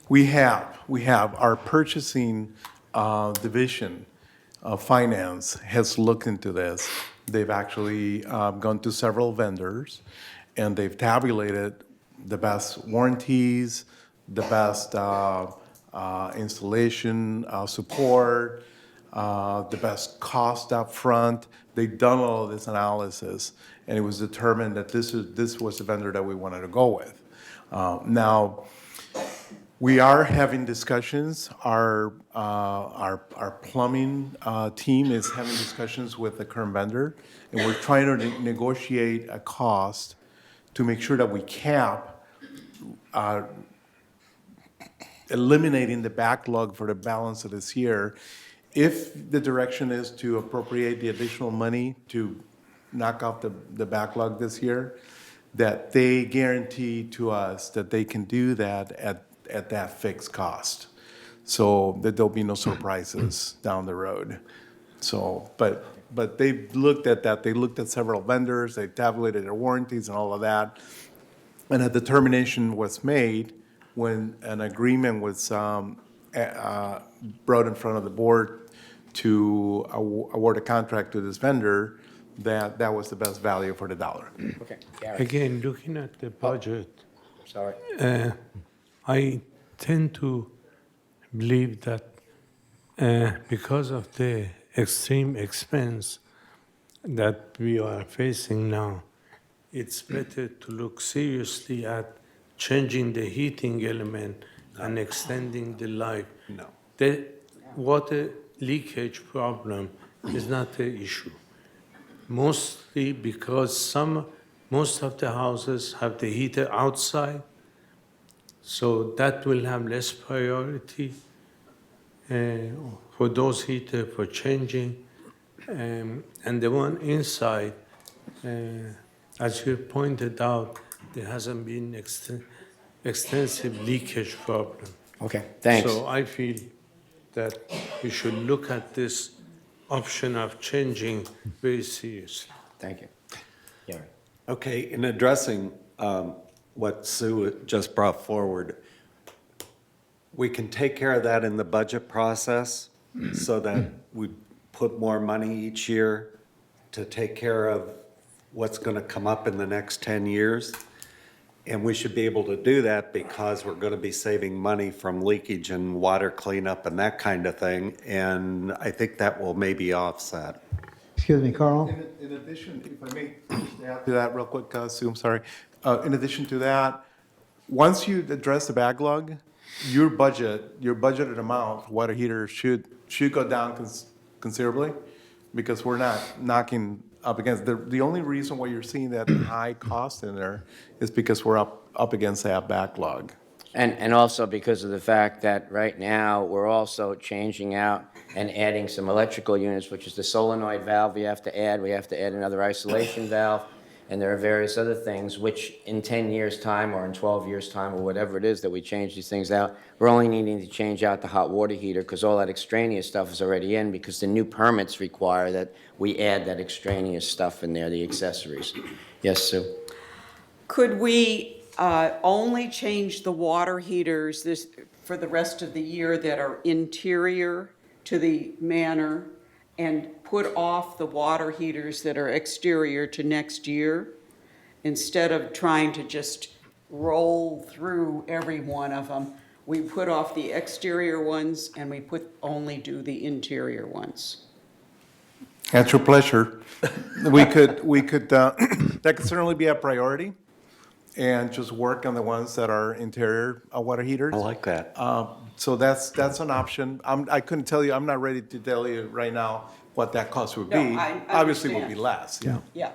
We have. Our purchasing division of finance has looked into this. They've actually gone to several vendors, and they've tabulated the best warranties, the best installation support, the best cost up front. They've done all of this analysis, and it was determined that this was the vendor that we wanted to go with. Now, we are having discussions. Our plumbing team is having discussions with the current vendor, and we're trying to negotiate a cost to make sure that we cap eliminating the backlog for the balance of this year. If the direction is to appropriate the additional money to knock off the backlog this year, that they guarantee to us that they can do that at that fixed cost, so that there'll be no surprises down the road. So, but they've looked at that. They looked at several vendors. They tabulated their warranties and all of that, and a determination was made when an agreement was brought in front of the board to award a contract to this vendor, that was the best value for the dollar. Okay, Gary, Again, looking at the budget, sorry. I tend to believe that because of the extreme expense that we are facing now, it's better to look seriously at changing the heating element and extending the life. No. The water leakage problem is not the issue. Mostly because most of the houses have the heater outside, so that will have less priority for those heater for changing. And the one inside, as you pointed out, there hasn't been extensive leakage problem. Okay, thanks. So I feel that we should look at this option of changing very seriously. Thank you. Gary? Okay, in addressing what Sue just brought forward, we can take care of that in the budget process so that we put more money each year to take care of what's going to come up in the next 10 years. And we should be able to do that because we're going to be saving money from leakage and water cleanup and that kind of thing. And I think that will maybe offset. Excuse me, Carl? In addition, if I may just add to that real quick, Sue, I'm sorry. In addition to that, once you address the backlog, your budgeted amount for water heaters should go down considerably, because we're not knocking up against, the only reason why you're seeing that high cost in there is because we're up against that backlog. And also because of the fact that right now, we're also changing out and adding some electrical units, which is the solenoid valve we have to add. We have to add another isolation valve, and there are various other things which in 10 years' time or in 12 years' time or whatever it is that we change these things out, we're only needing to change out the hot water heater because all that extraneous stuff is already in, because the new permits require that we add that extraneous stuff in there, the accessories. Yes, Sue? Could we only change the water heaters for the rest of the year that are interior to the manor and put off the water heaters that are exterior to next year, instead of trying to just roll through every one of them? We put off the exterior ones and we only do the interior ones. At your pleasure. We could, that could certainly be a priority, and just work on the ones that are interior water heaters. I like that. So that's an option. I couldn't tell you, I'm not ready to tell you right now what that cost would be. No, I Obviously, it would understand. be less, yeah. Yeah.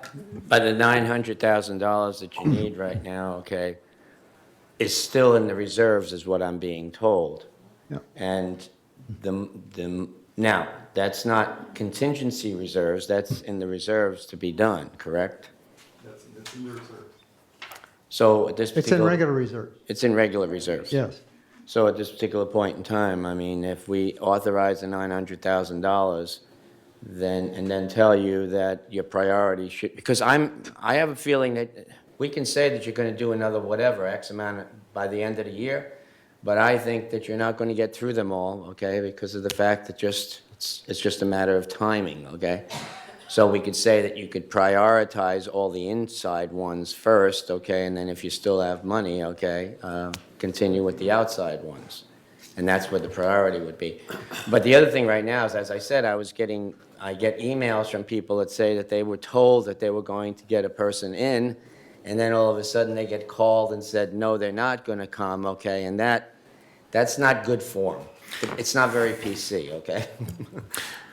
But the $900,000 that you need right now, okay, is still in the reserves, is what I'm being told. Yeah. And now, that's not contingency reserves, that's in the reserves to be done, correct? That's in the reserve. So at this It's in particular. regular reserves, It's in regular reserves? yes. So at this particular point in time, I mean, if we authorize the $900,000, and then tell you that your priority should, because I have a feeling that we can say that you're gonna do another whatever, X amount by the end of the year, but I think that you're not gonna get through them all, okay, because of the fact that it's just a matter of timing, okay? So we could say that you could prioritize all the inside ones first, okay, and then if you still have money, okay, continue with the outside ones. And that's where the priority would be. But the other thing right now is, as I said, I get emails from people that say that they were told that they were going to get a person in, and then all of a sudden they get called and said, no, they're not gonna come, okay, and that's not good form. It's not very PC, okay?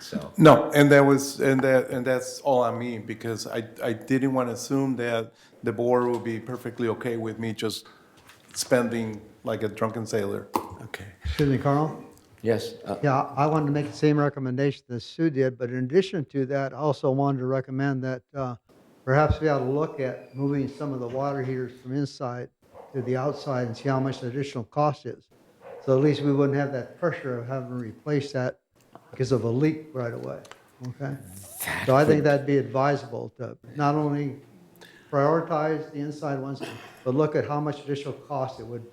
So. No, and that's all I mean, because I didn't want to assume that the board would be perfectly okay with me just spending like a drunken sailor. Okay. Excuse me, Carl? Yes, Yeah, I wanted to make the same recommendation that Sue did, but in addition to that, I also wanted to recommend that perhaps we ought to look at moving some of the water heaters from inside to the outside and see how much the additional cost is. So at least we wouldn't have that pressure of having to replace that because of a leak right away, okay? So I think that'd be advisable to not only prioritize the inside ones, but look at how much additional cost it would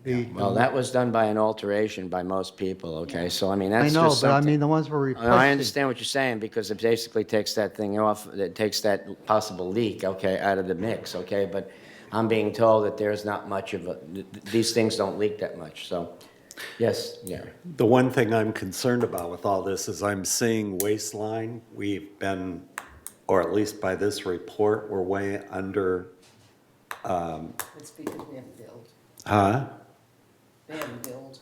be. well, that was done by an alteration by most people, okay? So, I mean, I that's know, just but I something. mean, the ones we're replacing. I understand what you're saying, because it basically takes that thing off, it takes that possible leak, okay, out of the mix, okay? But I'm being told that there's not much of a, these things don't leak that much, so, yes, Gary. The one thing I'm concerned about with all this is I'm seeing waistline. We've been, or at least by this report, we're way under, It's because we haven't billed. huh? They haven't billed.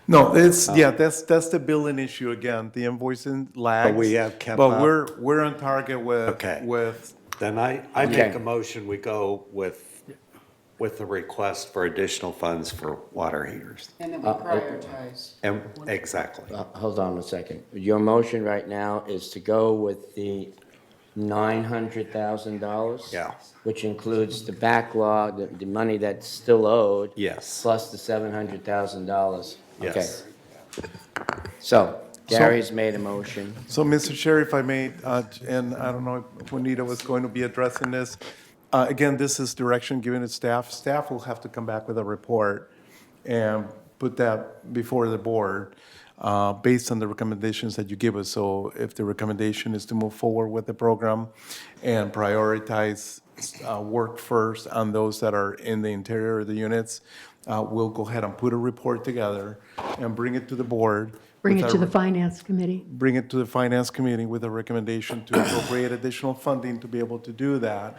No, that's the billing issue again, the invoicing lags. we have kept But up. we're on target Okay. with, Then I Okay. make a motion, we go with the request for additional funds for water heaters. And then we prioritize. And, exactly. Hold on a second. Your motion right now is to go with the $900,000? Yeah. Which includes the backlog, the money that's still owed? Yes. Plus the $700,000? Okay. Yes. So, Gary's made a motion. so Mr. Chair, if I may, and I don't know if Juanita was going to be addressing this. Again, this is direction given to staff. Staff will have to come back with a report and put that before the board based on the recommendations that you give us. So if the recommendation is to move forward with the program and prioritize work first on those that are in the interior of the units, we'll go ahead and put a report together and bring it to the board. Bring with it to our- the finance committee. Bring it to the finance committee with a recommendation to appropriate additional funding to be able to do that,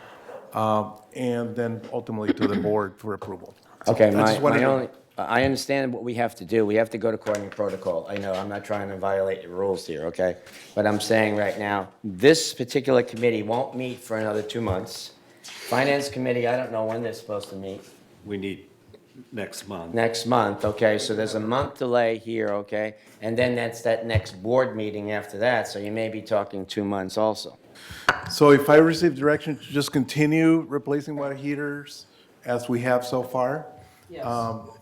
and then ultimately to the board for approval. Okay, I just wanted to- I understand what we have to do. We have to go to according to protocol. I know, I'm not trying to violate your rules here, okay? But I'm saying right now, this particular committee won't meet for another 2 months. Finance committee, I don't know when they're supposed to meet. We need next month. Next month, okay? So there's a month delay here, okay? And then that's that next board meeting after that, so you may be talking 2 months also. So if I receive direction to just continue replacing water heaters as we have so far, Yes.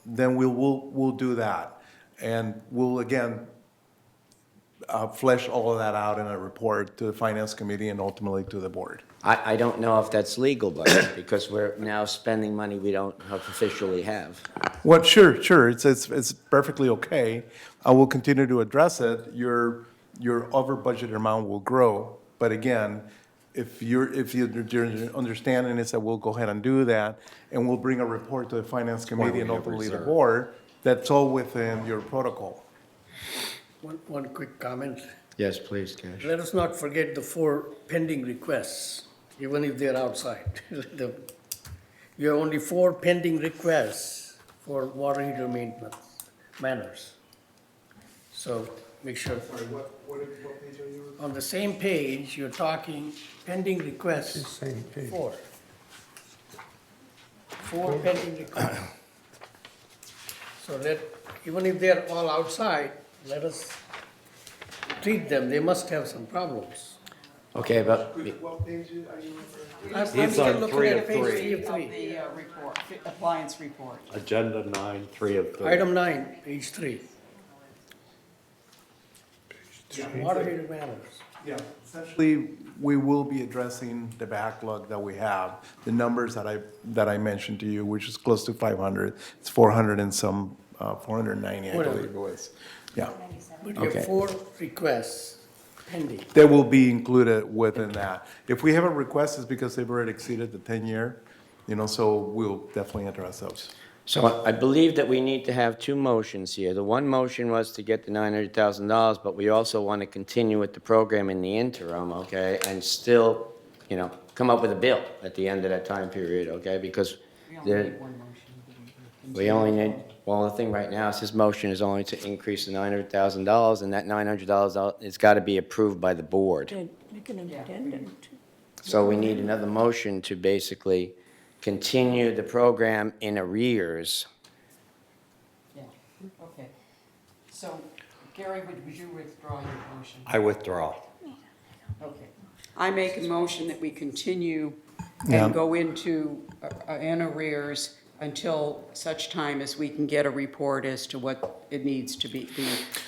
then we'll do that. And we'll, again, flesh all of that out in a report to the finance committee and ultimately to the board. I don't know if that's legal, but, because we're now spending money we don't officially have. Well, sure, it's perfectly okay. I will continue to address it. Your over budget amount will grow, but again, if your understanding is that we'll go ahead and do that, and we'll bring a report to the finance committee and we have ultimately the reserve. board, that's all within your protocol. One quick comment. Yes, please, Cash. Let us not forget the 4 pending requests, even if they're outside. You have only 4 pending requests for water heater maintenance, manners. So make sure. On the same page, you're talking pending requests. Same page. 4 pending requests. So even if they're all outside, let us treat them, they must have some problems. Okay, but, I'm He's still on looking 3 at of page 3. Of three. the report, appliance report. Agenda 9, 3 of 3. Item 9, page 3. Water heater matters. Yeah, essentially, we will be addressing the backlog that we have, the numbers that I mentioned to you, which is close to 500. It's 400 and some, 490, I Whatever. believe it was. Yeah, But you Okay. have 4 requests pending. they will be included within that. If we have a request, it's because they've already exceeded the 10-year, so we'll definitely address those. so I believe that we need to have two motions here. The one motion was to get the $900,000, but we also want to continue with the program in the interim, okay? And still, come up with a bill at the end of that time period, okay? Because we only need, well, the thing right now is his motion is only to increase the $900,000, and that $900,000, it's got to be approved by the board. Make an addendum. So we need another motion to basically continue the program in arrears. Yeah, okay. So, Gary, would you withdraw your motion? I withdraw. Okay. I make a motion that we continue Yeah. and go into in arrears until such time as we can get a report as to what it needs to be, the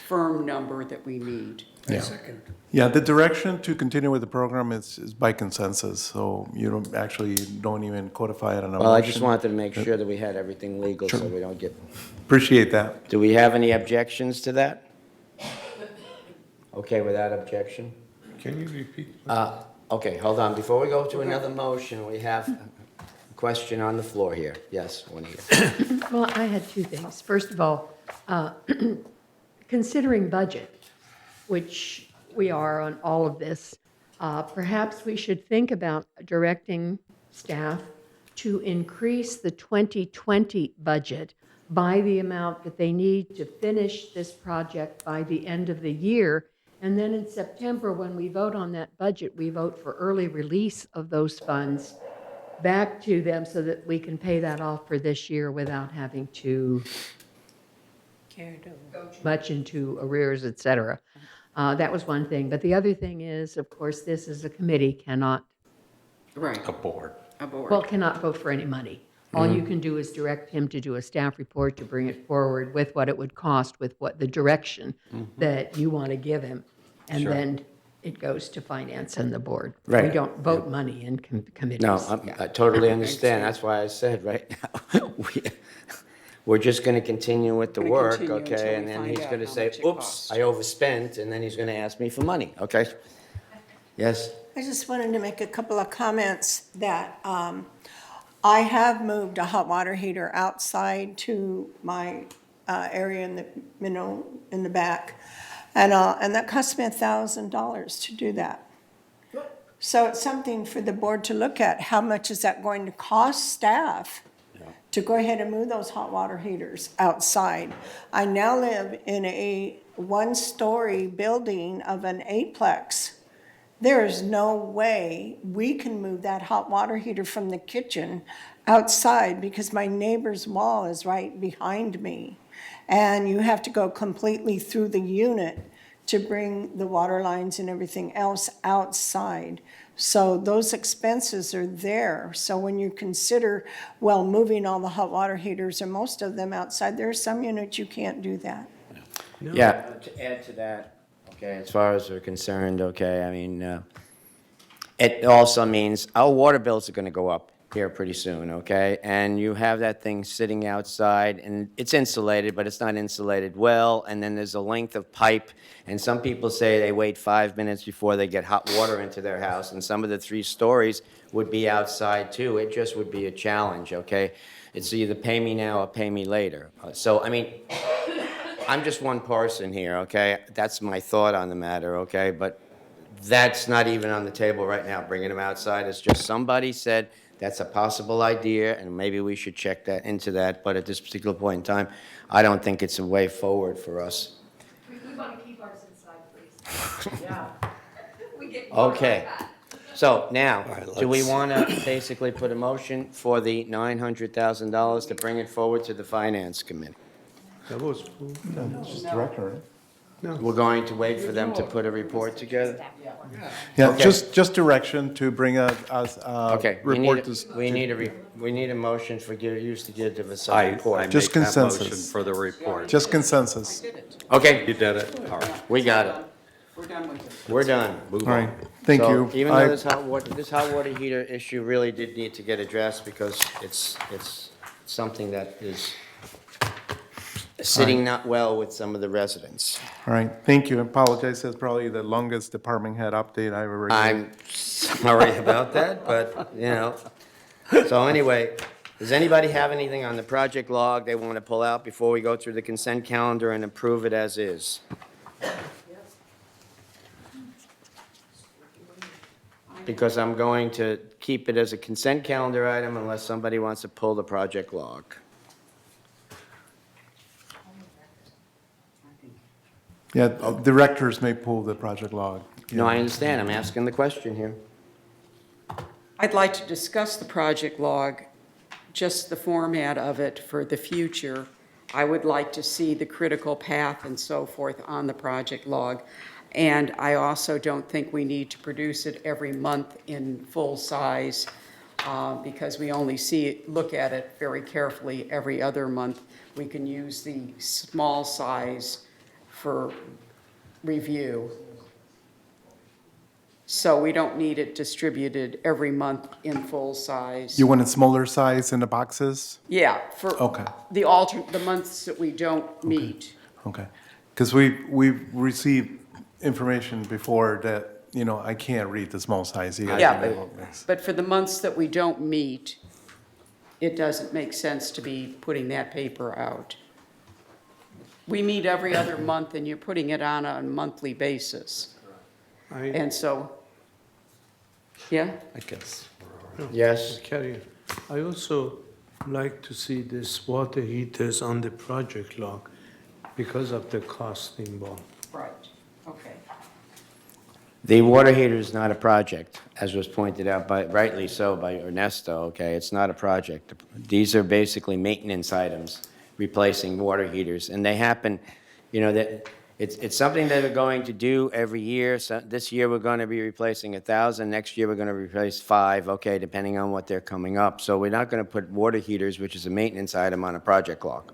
firm number that we need. I second. Yeah, the direction to continue with the program is by consensus, so you don't even codify it on a motion. Well, I just wanted to make sure that we had everything legal so we don't get, Appreciate that. do we have any objections to that? Okay, without objection? Can you repeat? Okay, hold on, before we go to another motion, we have a question on the floor here. Yes, Juanita. Well, I had two things. First of all, considering budget, which we are on all of this, perhaps we should think about directing staff to increase the 2020 budget by the amount that they need to finish this project by the end of the year. And then in September, when we vote on that budget, we vote for early release of those funds back to them so that we can pay that off for this year without having to much into arrears, et cetera. That was one thing. But the other thing is, of course, this as a committee cannot, Right, A board. a board. well, cannot vote for any money. All you can do is direct him to do a staff report to bring it forward with what it would cost, with what the direction that you want to give him. And then it goes to finance and the board. We Right. don't vote money in committees. No, I totally understand. That's why I said right now, we're just going to continue with the Gonna work, continue until okay? we And then find he's out going to how say, much it oops, costs." I overspent, and then he's going to ask me for money, okay? Yes? I just wanted to make a couple of comments that I have moved a hot water heater outside to my area in the back. And that cost me $1,000 to do that. So it's something for the board to look at. How much is that going to cost staff to go ahead and move those hot water heaters outside? I now live in a one-story building of an eightplex. There is no way we can move that hot water heater from the kitchen outside because my neighbor's wall is right behind me. And you have to go completely through the unit to bring the water lines and everything else outside. So those expenses are there. So when you consider, well, moving all the hot water heaters or most of them outside, there are some units you can't do that. Yeah, to add to that, okay, as far as we're concerned, okay, I mean, it also means our water bills are going to go up here pretty soon, okay? And you have that thing sitting outside, and it's insulated, but it's not insulated well, and then there's a length of pipe, and some people say they wait 5 minutes before they get hot water into their house, and some of the 3 stories would be outside too. It just would be a challenge, okay? It's either pay me now or pay me later. So, I mean, I'm just one person here, okay? That's my thought on the matter, okay? But that's not even on the table right now, bringing them outside. It's just somebody said that's a possible idea, and maybe we should check that into that. But at this particular point in time, I don't think it's a way forward for us. We want to keep ours inside, please. Yeah. Okay. So now, right, do we let's- want to basically put a motion for the $900,000 to bring it forward to the Finance Committee? That was approved. Just director, right? We're going to wait for them to put a report together? Yeah, Okay. just direction to bring a Okay, report to. we need a motion for use to give us a I report. Just make that motion consensus. for the report. Just consensus. Okay, You did it? All right. we got it. We're done with it. We're done. Move All on. right, thank So you. even I- though this hot water heater issue really did need to get addressed because it's something that is sitting not well with some of the residents. All right, thank you. I apologize, that's probably the longest department head update I've ever given. I'm sorry about that, but, you know. So anyway, does anybody have anything on the project log they want to pull out before we go through the consent calendar and approve it as is? Because I'm going to keep it as a consent calendar item unless somebody wants to pull the project log. Yeah, directors may pull the project log. No, I understand. I'm asking the question here. I'd like to discuss the project log, just the format of it for the future. I would like to see the critical path and so forth on the project log. And I also don't think we need to produce it every month in full size because we only look at it very carefully every other month. We can use the small size for review. So we don't need it distributed every month in full size. You want a smaller size in the boxes? Yeah, for Okay. the months that we don't meet. Okay, because we've received information before that, you know, I can't read the small size. You guys Yeah, can look this. but for the months that we don't meet, it doesn't make sense to be putting that paper out. We meet every other month and you're putting it on a monthly basis. I, And so, yeah? I guess. Yes? carry on. I also like to see this water heaters on the project log because of the cost involved. Right, okay. The water heater is not a project, as was pointed out by, rightly so by Ernesto, okay? It's not a project. These are basically maintenance items, replacing water heaters. And they happen, you know, that it's something that we're going to do every year. So this year, we're going to be replacing 1,000. Next year, we're going to replace 5, okay, depending on what they're coming up. So we're not going to put water heaters, which is a maintenance item, on a project log.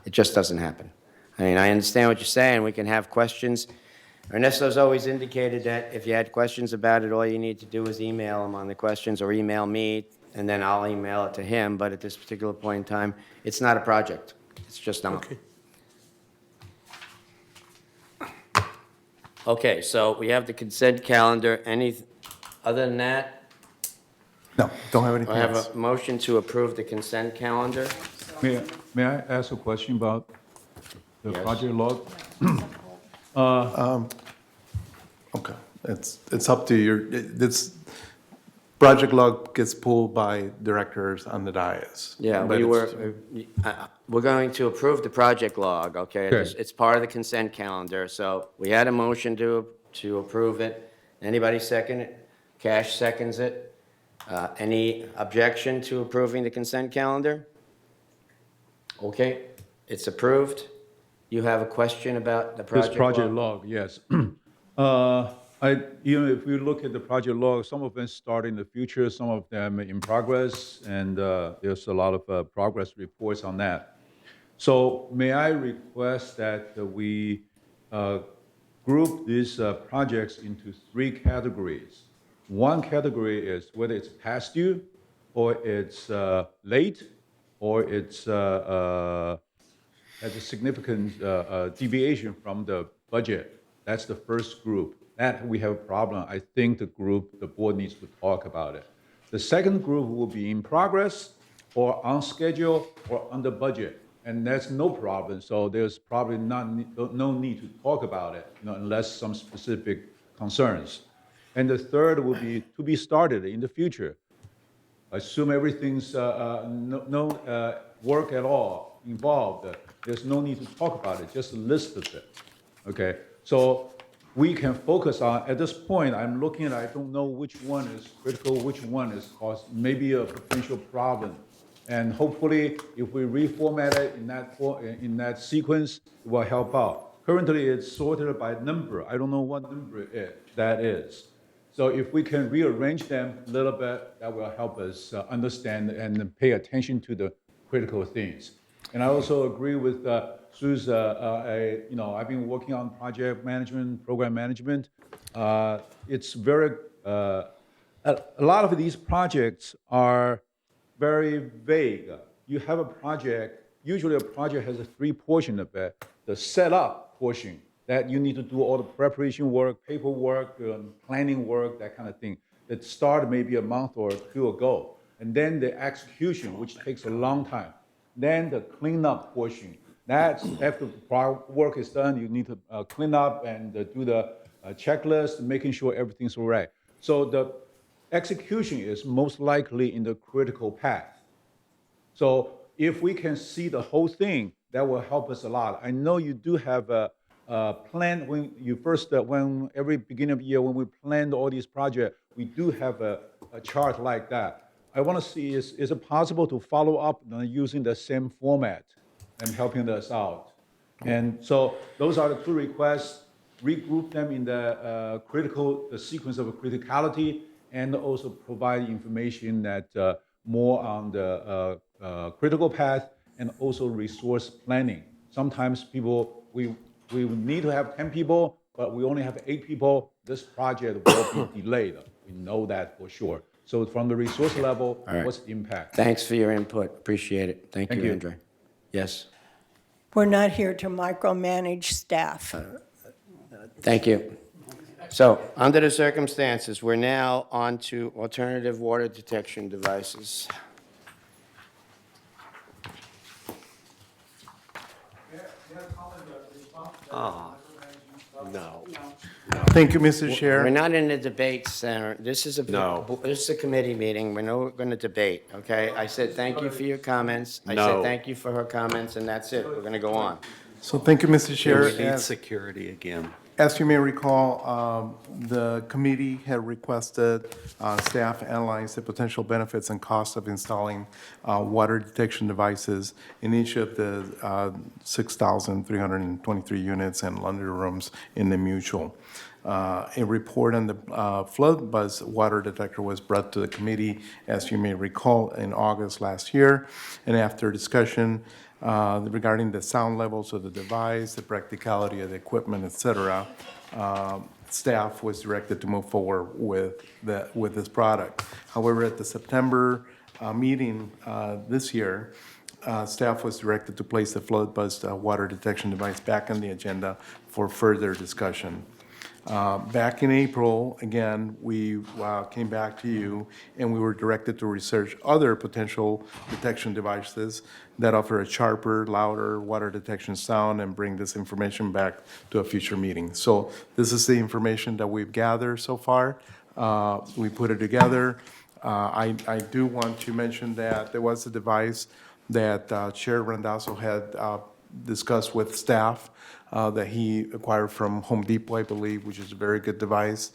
It just doesn't happen. I mean, I understand what you're saying. We can have questions. Ernesto's always indicated that if you had questions about it, all you need to do is email him on the questions or email me, and then I'll email it to him. But at this particular point in time, it's not a project. It's just not. Okay. Okay, so we have the consent calendar. Any, other than that, No, don't have anything I have else. a motion to approve the consent calendar. May I ask a question about the Yes. project log? Okay, it's up to your, this project log gets pulled by directors on the dais. Yeah, But we it's- were, we're going to approve the project log, okay? Okay. It's part of the consent calendar, so we had a motion to approve it. Anybody second it? Cash seconds it. Any objection to approving the consent calendar? Okay, it's approved. You have a question about the project This project log? log, yes. If we look at the project log, some of them start in the future, some of them in progress, and there's a lot of progress reports on that. So may I request that we group these projects into 3 categories? One category is whether it's past due, or it's late, or it's has a significant deviation from the budget. That's the first group. That we have a problem. I think the board needs to talk about it. The second group will be in progress, or on schedule, or under budget. And that's no problem, so there's probably no need to talk about it, unless some specific concerns. And the third will be to be started in the future. Assume everything's no work at all involved. There's no need to talk about it, just list it. Okay, so we can focus on, at this point, I'm looking at, I don't know which one is critical, which one is maybe a potential problem And hopefully, if we reformat it in that sequence, it will help out. Currently, it's sorted by number. I don't know what number that is. So if we can rearrange them a little bit, that will help us understand and pay attention to the critical things. And I also agree with Sue's, I've been working on project management, program management. It's very, a lot of these projects are very vague. You have a project, usually a project has a three portion of it. The setup portion, that you need to do all the preparation work, paperwork, planning work, that kind of thing. That started maybe a month or two ago. And then the execution, which takes a long time. Then the cleanup portion. That's after the work is done, you need to clean up and do the checklist, making sure everything's all right. So the execution is most likely in the critical path. So if we can see the whole thing, that will help us a lot. I know you do have a plan when you first, when every beginning of the year, when we planned all these projects, we do have a chart like that. I want to see, is it possible to follow up using the same format and helping us out? And so those are the two requests, regroup them in the the sequence of criticality, and also provide information that more on the critical path and also resource planning. Sometimes people, we need to have 10 people, but we only have 8 people. This project will be delayed. We know that for sure. So from the resource level, All right. what's the impact? Thanks for your input. Appreciate it. Thank Thank you, you. Andre. Yes, We're not here to micromanage staff. thank you. So, under the circumstances, we're now on to alternative water detection devices. No. Thank you, Mr. We're Chair. not in the debate center. This is a, No. this is a committee meeting. We're not going to debate, okay? I said thank you for your comments. I said No. thank you for her comments, and that's it. We're going to go on. So thank you, Mr. Chair. We need security again. As you may recall, the committee had requested staff analyze the potential benefits and costs of installing water detection devices in each of the 6,323 units and laundry rooms in the mutual. A report on the flood buzz water detector was brought to the committee, as you may recall, in August last year. And after discussion regarding the sound levels of the device, the practicality of the equipment, et cetera, staff was directed to move forward with this product. However, at the September meeting this year, staff was directed to place the flood buzz water detection device back on the agenda for further discussion. Back in April, again, we came back to you, and we were directed to research other potential detection devices that offer a sharper, louder water detection sound and bring this information back to a future meeting. So this is the information that we've gathered so far. We put it together. I do want to mention that there was a device that Chair Randazzo had discussed with staff that he acquired from Home Depot, I believe, which is a very good device.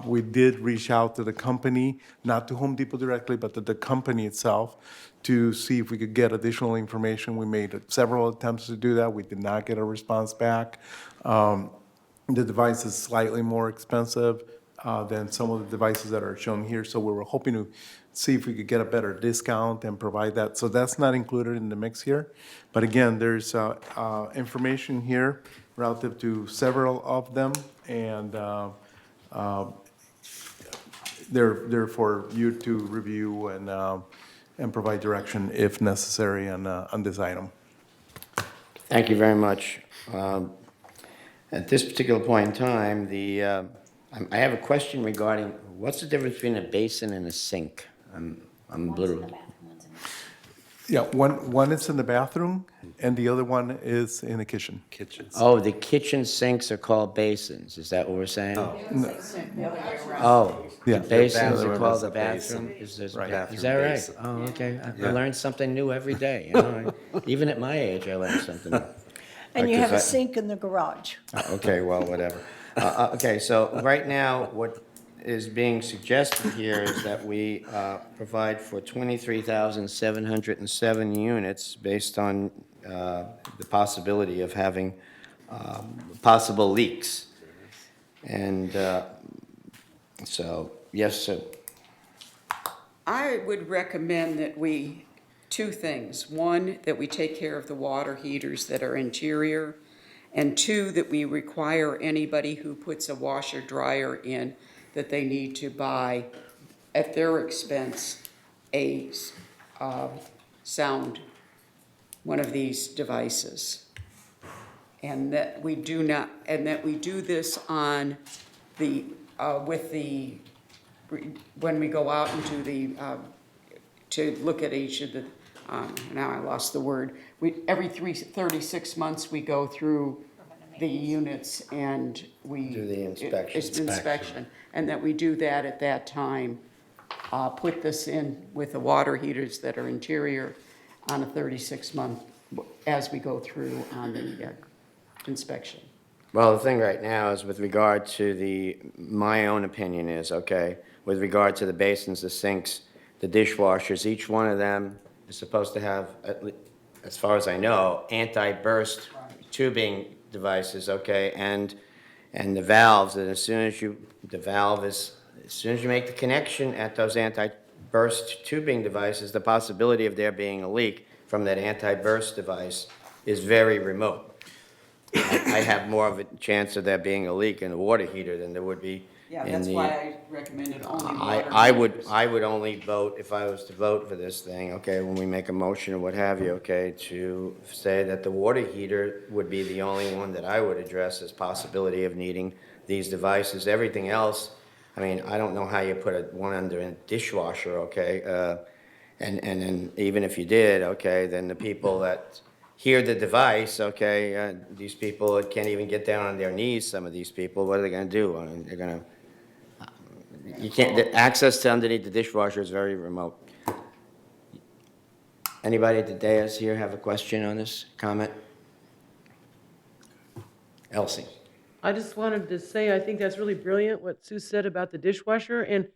We did reach out to the company, not to Home Depot directly, but to the company itself, to see if we could get additional information. We made several attempts to do that. We did not get a response back. The device is slightly more expensive than some of the devices that are shown here, so we were hoping to see if we could get a better discount and provide that. So that's not included in the mix here. But again, there's information here relative to several of them, and they're for you to review and provide direction if necessary on this item. Thank you very much. At this particular point in time, I have a question regarding, what's the difference between a basin and a sink? I'm a little, Yeah, one is in the bathroom, and the other one is in the kitchen. Kitchens. oh, the kitchen sinks are called basins, is that what we're saying? Oh, Yeah. the basins are bathroom called is the a basin. bathroom? Is that Bathroom right? basin. Oh, okay. I Yeah. learn something new every day, you know? Even at my age, I learn something new. And you have a Because sink in the garage. Okay, well, whatever. Okay, so right now, is being suggested here is that we provide for 23,707 units based on the possibility of having possible leaks. And so, yes, sir. I would recommend that we, two things. One, that we take care of the water heaters that are interior. And two, that we require anybody who puts a washer dryer in, that they need to buy at their expense a sound, one of these devices. And that we do not, and that we do this on the, with the, when we go out into the, to look at each of the, now I lost the word. Every 36 months, we go through the units and we. Do the inspection. It's inspection, and that we do that at that time. Put this in with the water heaters that are interior on a 36-month, as we go through on the inspection. Well, the thing right now is with regard to my own opinion is, okay, with regard to the basins, the sinks, the dishwashers, each one of them is supposed to have, as far as I know, anti-burst tubing devices, okay, and the valves, and as soon as you make the connection at those anti-burst tubing devices, the possibility of there being a leak from that anti-burst device is very remote. I have more of a chance of there being a leak in the water heater than there would be Yeah, in that's the. why I recommended only water I heaters. would only vote, if I was to vote for this thing, okay, when we make a motion or what have you, okay, to say that the water heater would be the only one that I would address as possibility of needing these devices. Everything else, I mean, I don't know how you put one under a dishwasher, okay? And then even if you did, okay, then the people that hear the device, okay, these people can't even get down on their knees, some of these people, what are they gonna do? I mean, they're gonna, you can't, the access to underneath the dishwasher is very remote. Anybody at the dais here have a question on this comment? Elsie? I just wanted to say, I think that's really brilliant what Sue said about the dishwasher, and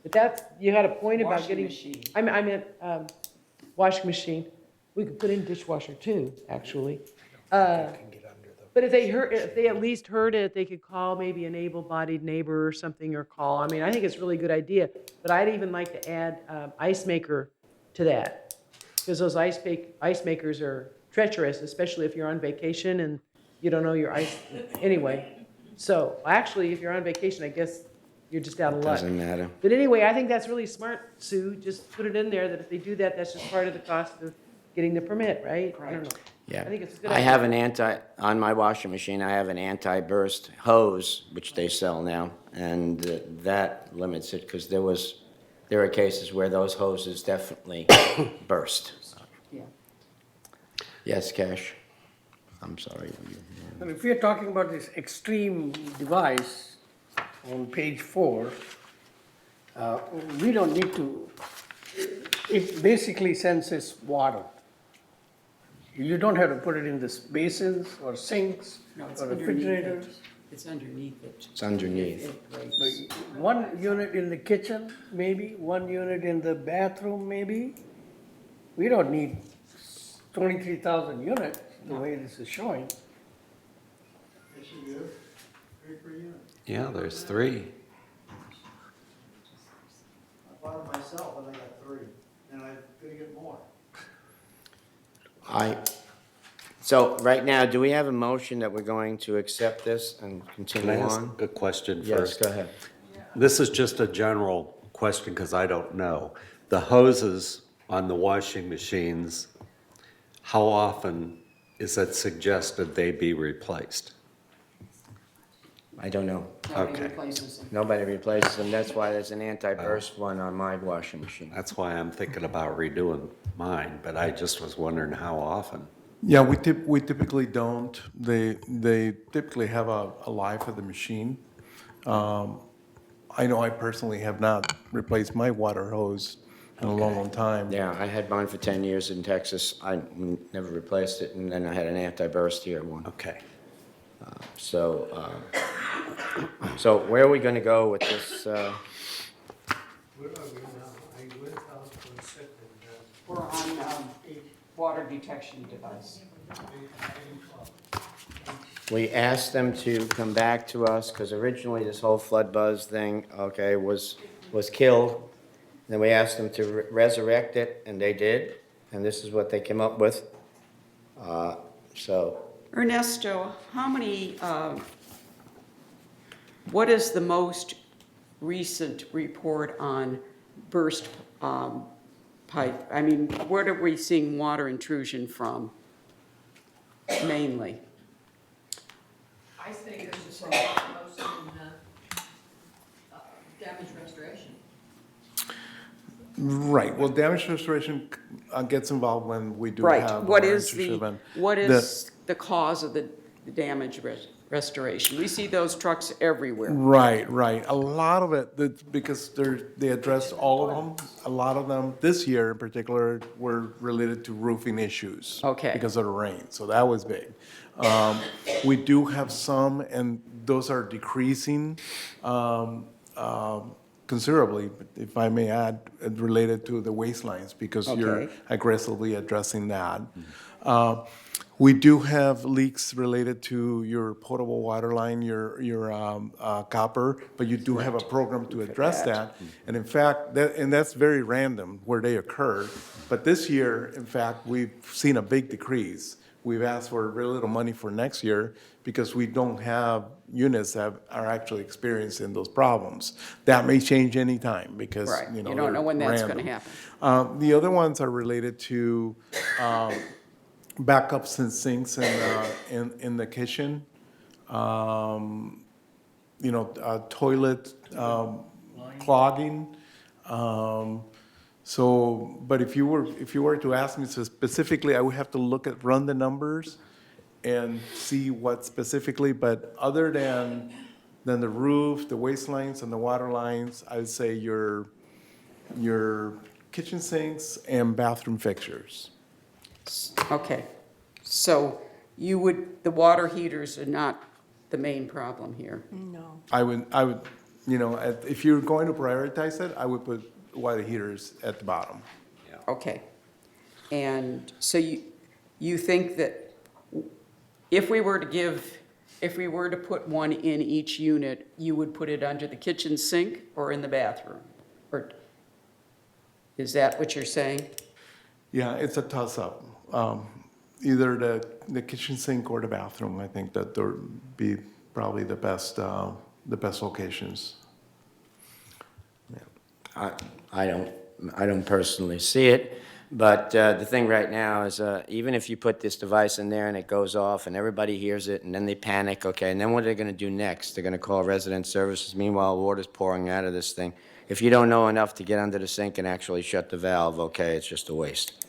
but that's, you had a point about Washing getting. machine. I meant washing machine. We could put in dishwasher too, actually. But if they at least heard it, they could call maybe an able-bodied neighbor or something, or call. I mean, I think it's a really good idea. But I'd even like to add ice maker to that, because those ice makers are treacherous, especially if you're on vacation and you don't know your ice anyway. So actually, if you're on vacation, I guess you're just out of luck. Doesn't matter. But anyway, I think that's really smart, Sue. Just put it in there that if they do that, that's just part of the cost of getting the permit, right? I don't know. Yeah. I think it's a good I idea. have on my washing machine, I have an anti-burst hose, which they sell now, and that limits it, because there are cases where those hoses definitely burst. Yeah. Yes, Cash? I'm sorry. And if we're talking about this extreme device on page 4, we don't need to, it basically senses water. You don't have to put it in the basins or sinks No, it's or underneath it. refrigerators. It's underneath it. It's underneath. One unit in the kitchen, maybe, one unit in the bathroom, maybe. We don't need 23,000 units, the way this is showing. Yeah, there's 3. I bought it myself and I got 3, and I'm gonna get more. So right now, do we have a motion that we're going to accept this and Can I continue ask on? a question Yes, first? go ahead. This is just a general question because I don't know. The hoses on the washing machines, how often is it suggested they be replaced? I don't know. Nobody Okay. replaces them. Nobody replaces them. That's why there's an anti-burst one on my washing machine. That's why I'm thinking about redoing mine, but I just was wondering how often. Yeah, we typically don't. They typically have a life of the machine. I know I personally have not replaced my water hose in a long, long time. Yeah, I had mine for 10 years in Texas. I never replaced it, and then I had an anti-burst here one. Okay. So, So where are we gonna go with this? Where are we now? I went out for a second. We're on water detection device. We asked them to come back to us, because originally this whole flood buzz thing, okay, was killed. Then we asked them to resurrect it, and they did, and this is what they came up with. So, Ernesto, what is the most recent report on burst pipe? I mean, where are we seeing water intrusion from mainly? I think it's the same, most in damage restoration. Right, well, damage restoration gets involved when we do have. Right, what our is intrusive event. the cause of the damage restoration? We see those trucks everywhere. Right. A lot of it, because they addressed all of them. A lot of them, this year in particular, were related to roofing issues. Okay. Because of the rain, so that was big. We do have some, and those are decreasing considerably, if I may add, related to the waistlines, because you're Okay. aggressively addressing that. We do have leaks related to your potable water line, your copper, but you do have a program to address that. And in fact, that's very random where they occur. But this year, in fact, we've seen a big decrease. We've asked for very little money for next year because we don't have units that are actually experiencing those problems. That may change anytime because, Right, you know, you don't know they're when that's gonna random. happen. The other ones are related to backups and sinks in the kitchen. Toilet clogging. But if you were to ask me so specifically, I would have to run the numbers and see what specifically, but other than the roof, the waste lines and the water lines, I would say your kitchen sinks and bathroom fixtures. Okay, so the water heaters are not the main problem here? No. I would, if you're going to prioritize it, I would put water heaters at the bottom. Okay. And so you think that if we were to put one in each unit, you would put it under the kitchen sink or in the bathroom? Or is that what you're saying? Yeah, it's a toss-up. Either the kitchen sink or the bathroom. I think that would be probably the best locations. I don't personally see it, but the thing right now is even if you put this device in there and it goes off and everybody hears it and then they panic, okay, and then what are they going to do next? They're going to call resident services. Meanwhile, water's pouring out of this thing. If you don't know enough to get under the sink and actually shut the valve, okay, it's just a waste.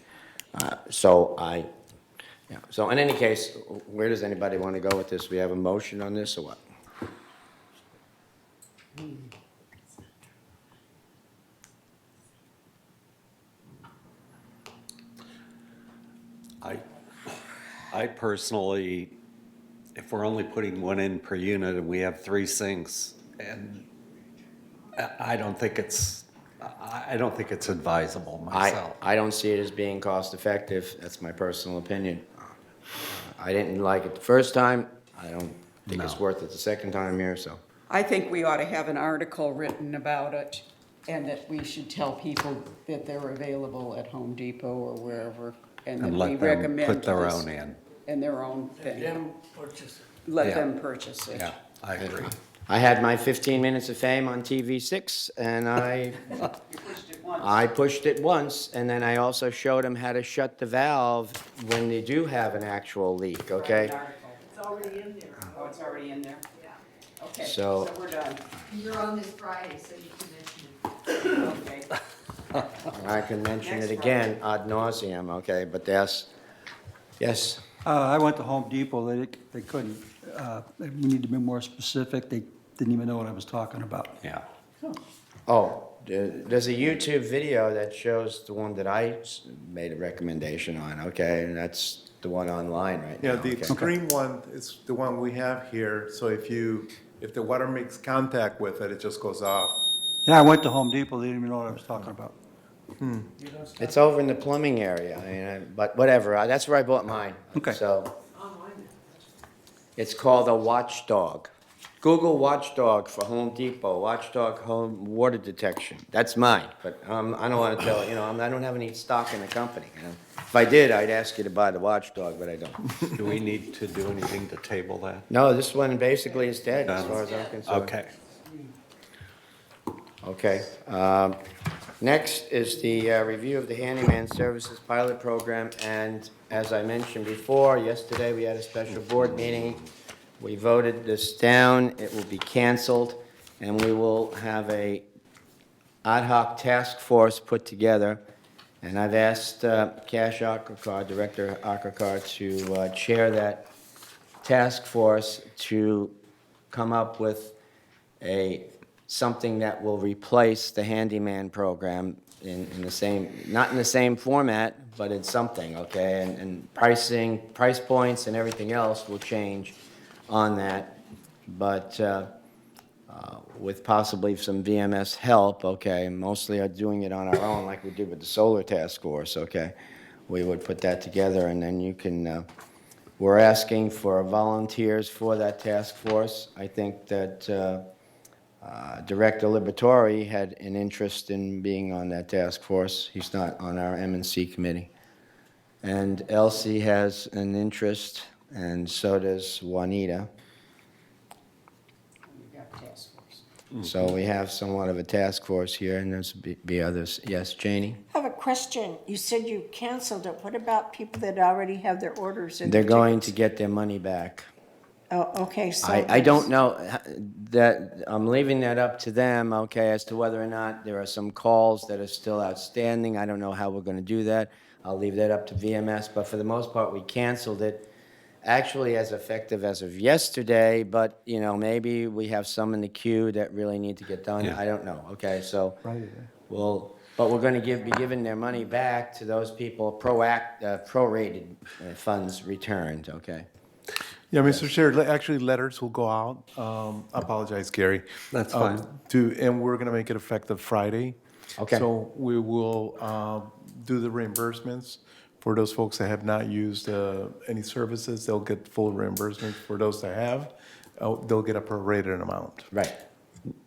So in any case, where does anybody want to go with this? We have a motion on this or what? I personally, if we're only putting one in per unit and we have 3 sinks, and I don't think it's advisable myself. I don't see it as being cost effective. That's my personal opinion. I didn't like it the first time. I don't think it's worth it the second time here, so. I think we ought to have an article written about it and that we should tell people that they're available at Home Depot or wherever. And that And we let them recommend put their this own in. in their own thing. Them purchase it. Let Yeah. them purchase it. Yeah, I agree. I had my 15 minutes of fame on TV6, and I pushed it once, and then I also showed them how to shut the valve when they do have an actual leak, okay? It's already in there. Oh, it's already in there? Yeah. Okay, So- so we're done. You're on this Friday, so you can mention it. Okay. I can mention it again ad nauseum, okay, but yes. I went to Home Depot, they couldn't, we need to be more specific, they didn't even know what I was talking about. Yeah. Oh, there's a YouTube video that shows the one that I made a recommendation on, okay? And that's the one online right now. Yeah, the okay? extreme one is the one we have here. So if if the water makes contact with it, it just goes off. Yeah, I went to Home Depot, they didn't even know what I was talking about. It's over in the plumbing area, but whatever, that's where I bought mine. Okay. So, it's called a Watchdog. Google Watchdog for Home Depot, Watchdog home water detection. That's mine, but I don't want to tell, I don't have any stock in the company. If I did, I'd ask you to buy the Watchdog, but I don't. Do we need to do anything to table that? No, this one basically is dead, as far as I'm concerned. Okay. Okay. Next is the review of the handyman services pilot program, and as I mentioned before, yesterday we had a special board meeting. We voted this down. It will be canceled, and we will have a ad hoc task force put together. And I've asked Cash Akrakar, Director Akrakar, to chair that task force to come up with something that will replace the handyman program in the same, not in the same format, but in something, okay? And pricing, price points and everything else will change on that, but with possibly some VMS help, okay? Mostly are doing it on our own like we did with the solar task force, okay? We would put that together, and then you can, we're asking for volunteers for that task force. I think that Director Liberatore had an interest in being on that task force. He's not on our M&C committee. And Elsie has an interest, and so does Juanita. So we have somewhat of a task force here, and there's be others. Yes, Janie? I have a question. You said you canceled it. What about people that already have their orders in? They're going to get their money back. Oh, okay, so. I don't know, that, I'm leaving that up to them, okay, as to whether or not there are some calls that are still outstanding. I don't know how we're going to do that. I'll leave that up to VMS, but for the most part, we canceled it, actually as effective as of yesterday, but, maybe we have some in the queue that really need to get done. Yeah. I don't know, okay, so but we're going to be giving their money back to those people, prorated funds returned, okay? Yeah, Mr. Chair, actually, letters will go out. I apologize, Gary. That's fine. And we're going to make it effective Friday. Okay. So we will do the reimbursements for those folks that have not used any services. They'll get full reimbursement. For those that have, they'll get a prorated amount. Right.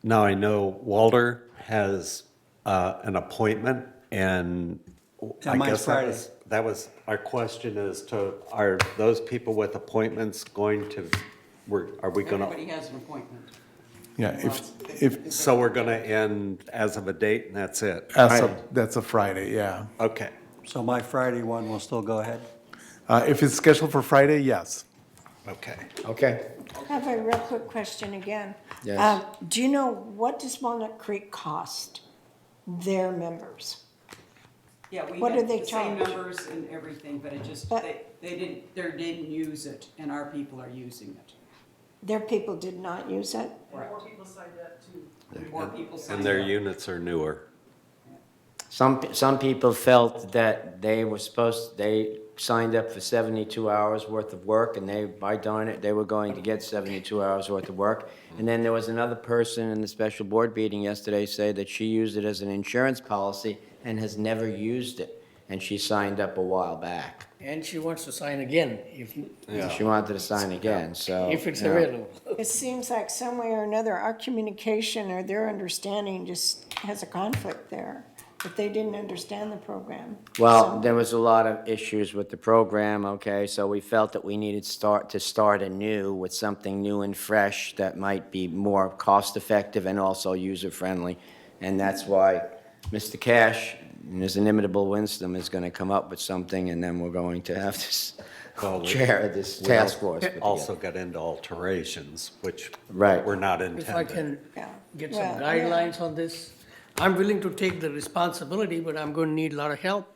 Now, I know Walter has an appointment, and Yeah, I mine's guess Friday. that was our question as to, are those people with appointments going to, are we going to? Everybody has an appointment. Yeah, if, So we're going to end as of a date, and that's it? that's a Friday, yeah. Okay. So my Friday one will still go ahead? If it's scheduled for Friday, yes. Okay. Okay. I have a real quick question again. Yes. Do you know, what does Walnut Creek cost their members? Yeah, we What do had they the same charge? numbers and everything, but it just, But- they didn't use it, and our people are using it. Their people did not use it? More people signed up too. More people signed And their up. units are newer. Some people felt that they signed up for 72 hours worth of work, and by darn it, they were going to get 72 hours worth of work. And then there was another person in the special board meeting yesterday say that she used it as an insurance policy and has never used it, and she signed up a while back. And she wants to sign again She wanted to sign again, so. if it's you know. available. It seems like some way or another, our communication or their understanding just has a conflict there, that they didn't understand the program. Well, there was a lot of issues with the program, okay, so we felt that we needed to start anew with something new and fresh that might be more cost-effective and also user-friendly. And that's why Mr. Cash, in his inimitable wisdom, is going to come up with something, and then we're going to have this chair this task force. put Also together. got into alterations, which Right. were not If I intended. can Yeah. get Well, some yeah. guidelines on this, I'm willing to take the responsibility, but I'm going to need a lot of help.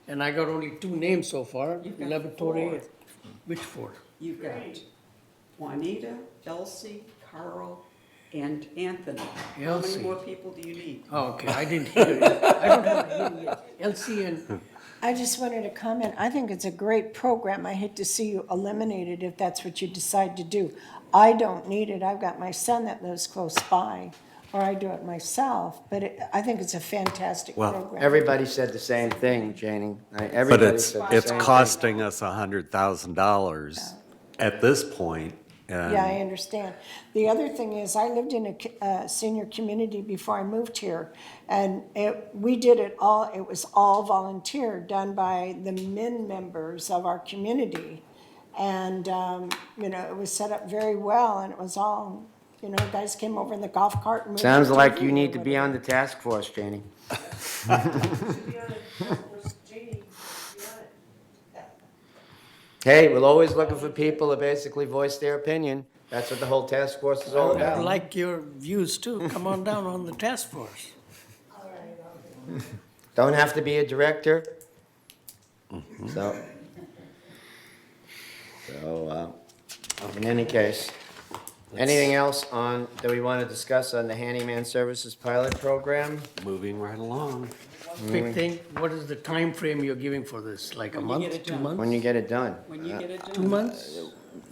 And I got only 2 names so far, You've got Laboratory, 4. which 4? You've got Juanita, Elsie, Carl, And Anthony. How many Elsie. more people do you need? Oh, okay, I didn't hear it. I don't have a name yet. Elsie and, I just wanted to comment, I think it's a great program. I hate to see you eliminate it if that's what you decide to do. I don't need it. I've got my son that lives close by, or I do it myself, but I think it's a fantastic Well, program. Everybody said the same thing, Janie. But Everybody it's, said the it's same thing. costing us $100,000 at this point, and Yeah, I understand. The other thing is, I lived in a senior community before I moved here, and we did it all, it was all volunteer, done by the men members of our community. And, you know, it was set up very well, and it was all, you know, guys came over in the golf cart and moved. Sounds the like TV you or need to be whatever. on the task force, Janie. Hey, we're always looking for people to basically voice their opinion. That's what the whole task force is all I about. like your views too. Come on down on the task force. Don't have to be a director. So, in any case, anything else that we want to discuss on the handyman services pilot program? moving right along. Big thing, what is the time frame you're giving for this? Like a When you get month, it 2 done. months? When you get it done. When you get it done? 2 months?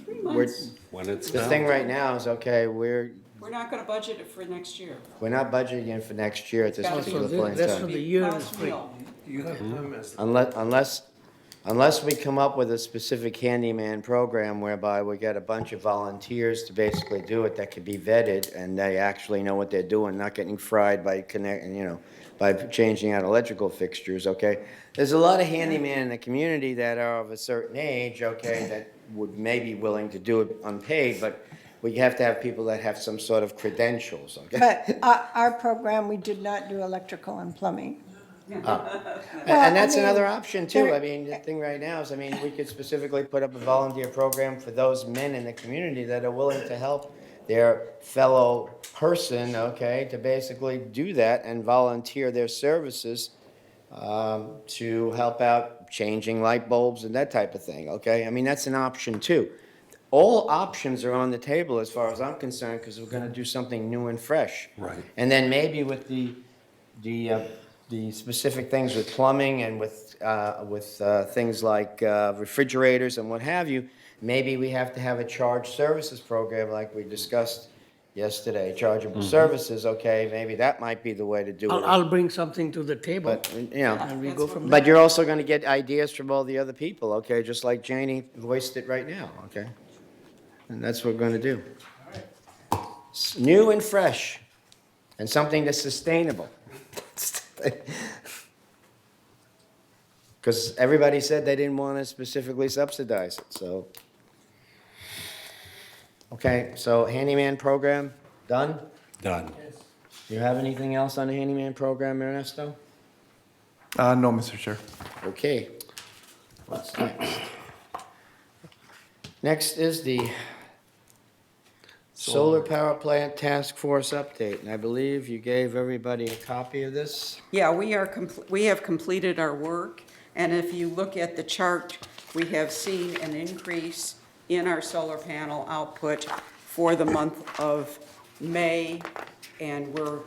3 We're- months. When it's The thing done. right now is, okay, we're We're not gonna budget it for next year. not budgeting for next year at this Gotta be particular So point the in rest time. of the year is Cost free. meal. You have time as Unless we come up with a specific handyman program whereby we get a bunch of volunteers to basically do it that could be vetted and they actually know what they're doing, not getting fried by by changing out electrical fixtures, okay? There's a lot of handymen in the community that are of a certain age, okay, that would maybe willing to do it unpaid, but we have to have people that have some sort of credentials, okay? But our program, we did not do electrical and plumbing. And I that's mean, another option too. there- I mean, the thing right now is, I mean, we could specifically put up a volunteer program for those men in the community that are willing to help their fellow person, okay, to basically do that and volunteer their services to help out changing light bulbs and that type of thing, okay? I mean, that's an option too. All options are on the table as far as I'm concerned, because we're gonna do something new and fresh. Right. And then maybe with the specific things with plumbing and with things like refrigerators and what have you, maybe we have to have a charge services program like we discussed yesterday, chargeable services, okay, maybe that might be the way to do it. I'll bring something to the table But, you know, and we go from there. but you're also gonna get ideas from all the other people, okay, just like Janie voiced it right now, okay? And that's what we're gonna do. New and fresh, and something that's sustainable. Because everybody said they didn't want to specifically subsidize it, so. Okay, so handyman program, done? Done. You have anything else on the handyman program, Ernesto? No, Mr. Chair. Okay. What's next? Next is the Solar Power Plant Task Force update, and I believe you gave everybody a copy of this. Yeah, we have completed our work, and if you look at the chart, we have seen an increase in our solar panel output for the month of May, and we're